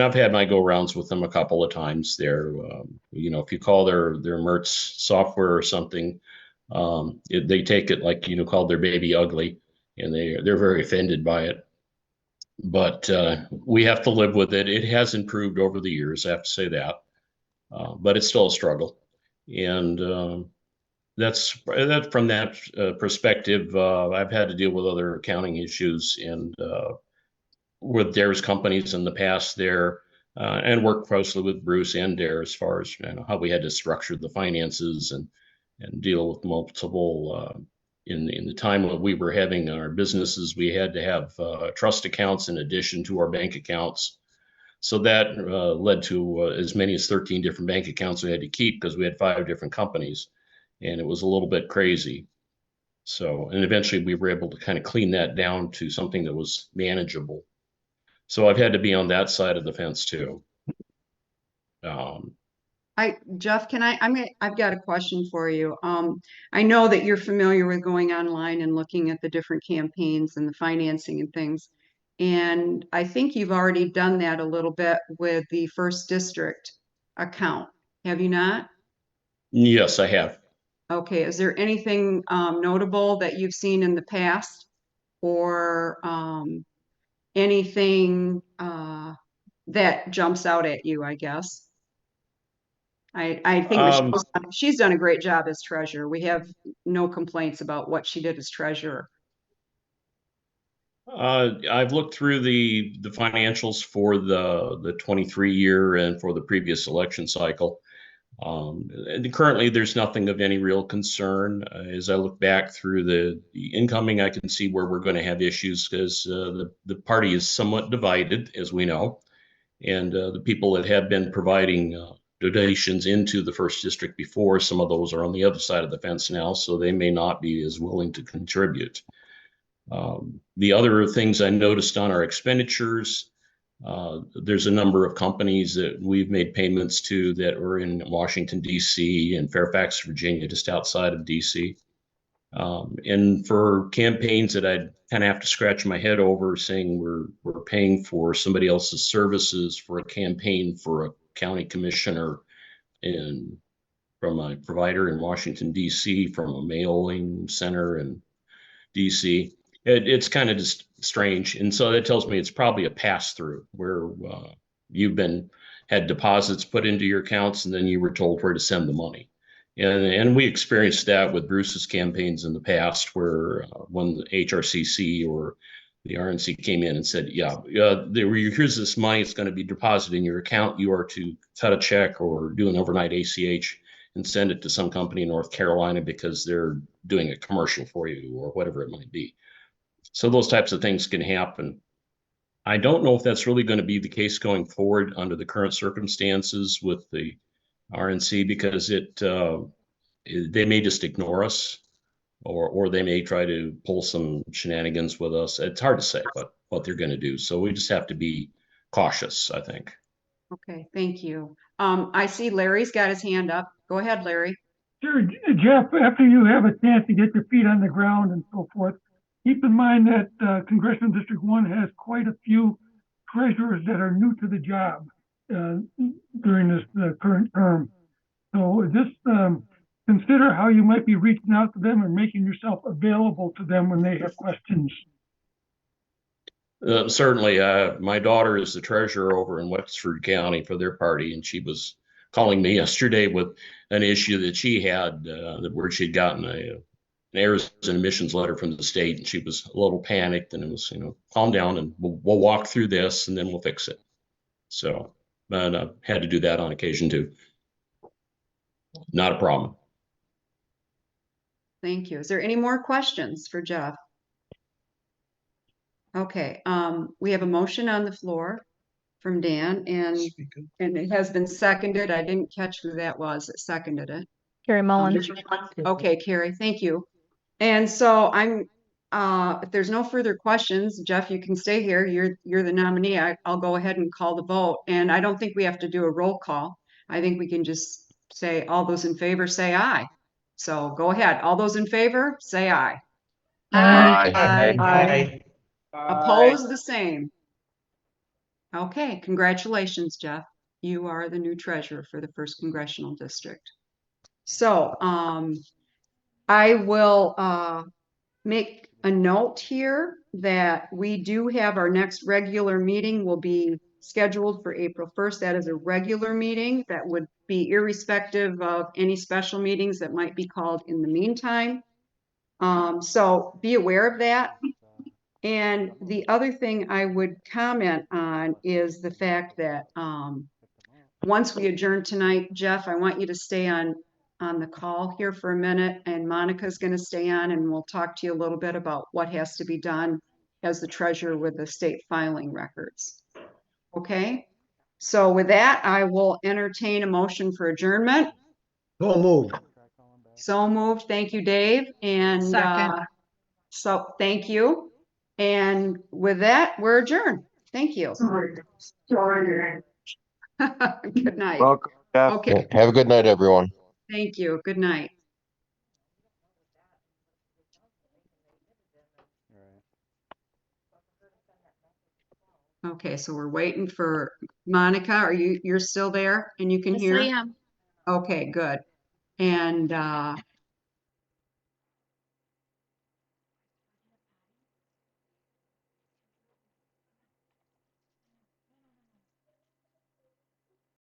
Speaker 17: I've had my go-rounds with them a couple of times there. If you call their Mertz software or something, they take it like, called their baby ugly, and they're very offended by it. But we have to live with it. It has improved over the years, I have to say that. But it's still a struggle. And that's from that perspective. I've had to deal with other accounting issues and with Dare's companies in the past there, and worked closely with Bruce and Dare as far as how we had to structure the finances and deal with multiple. In the time when we were having our businesses, we had to have trust accounts in addition to our bank accounts. So that led to as many as 13 different bank accounts we had to keep because we had 5 different companies, and it was a little bit crazy. So, and eventually we were able to kind of clean that down to something that was manageable. So I've had to be on that side of the fence too.
Speaker 4: Jeff, I've got a question for you. I know that you're familiar with going online and looking at the different campaigns and the financing and things. And I think you've already done that a little bit with the 1st District account. Have you not?
Speaker 17: Yes, I have.
Speaker 4: Okay, is there anything notable that you've seen in the past or anything that jumps out at you, I guess? I think she's done a great job as treasurer. We have no complaints about what she did as treasurer.
Speaker 17: I've looked through the financials for the 23 year and for the previous election cycle. And currently, there's nothing of any real concern. As I look back through the incoming, I can see where we're going to have issues because the party is somewhat divided, as we know, and the people that have been providing donations into the first district before, some of those are on the other side of the fence now, so they may not be as willing to contribute. The other things I noticed on our expenditures, there's a number of companies that we've made payments to that were in Washington, D.C. and Fairfax, Virginia, just outside of D.C. And for campaigns that I'd kind of have to scratch my head over, saying we're paying for somebody else's services for a campaign for a county commissioner and from a provider in Washington, D.C., from a mailing center in D.C. It's kind of just strange. And so that tells me it's probably a pass through where you've had deposits put into your accounts and then you were told where to send the money. And we experienced that with Bruce's campaigns in the past where when the HRCC or the RNC came in and said, here's this money, it's going to be deposited in your account. You are to cut a check or do an overnight ACH and send it to some company in North Carolina because they're doing a commercial for you or whatever it might be. So those types of things can happen. I don't know if that's really going to be the case going forward under the current circumstances with the RNC because they may just ignore us or they may try to pull some shenanigans with us. It's hard to say what they're going to do. So we just have to be cautious, I think.
Speaker 4: Okay, thank you. I see Larry's got his hand up. Go ahead, Larry.
Speaker 2: Sure, Jeff, after you have a chance to get your feet on the ground and so forth, keep in mind that Congressional District 1 has quite a few treasurers that are new to the job during this current term. So just consider how you might be reaching out to them and making yourself available to them when they have questions.
Speaker 17: Certainly. My daughter is the treasurer over in Wexford County for their party, and she was calling me yesterday with an issue that she had where she'd gotten an errors and omissions letter from the state, and she was a little panicked, and it was, calm down, and we'll walk through this, and then we'll fix it. So, but I had to do that on occasion too. Not a problem.
Speaker 4: Thank you. Is there any more questions for Jeff? Okay, we have a motion on the floor from Dan, and it has been seconded. I didn't catch who that was that seconded it.
Speaker 14: Carrie Mullen.
Speaker 4: Okay, Carrie, thank you. And so if there's no further questions, Jeff, you can stay here. You're the nominee. I'll go ahead and call the vote. And I don't think we have to do a roll call. I think we can just say all those in favor say aye. So go ahead. All those in favor say aye.
Speaker 14: Aye.
Speaker 4: Aye. Oppose the same. Okay, congratulations, Jeff. You are the new treasurer for the 1st Congressional District. So I will make a note here that we do have our next regular meeting will be scheduled for April 1st. That is a regular meeting that would be irrespective of any special meetings that might be called in the meantime. So be aware of that. And the other thing I would comment on is the fact that once we adjourn tonight, Jeff, I want you to stay on the call here for a minute, and Monica's going to stay on, and we'll talk to you a little bit about what has to be done as the treasurer with the state filing records. Okay, so with that, I will entertain a motion for adjournment.
Speaker 6: So moved.
Speaker 4: So moved. Thank you, Dave. And so thank you. And with that, we're adjourned. Thank you. Good night.
Speaker 18: Welcome, Jeff.
Speaker 4: Okay.
Speaker 18: Have a good night, everyone.
Speaker 4: Thank you. Good night. Okay, so we're waiting for Monica. You're still there and you can
Speaker 10: Yes,
Speaker 4: hear?
Speaker 10: I am.
Speaker 4: Okay, good. And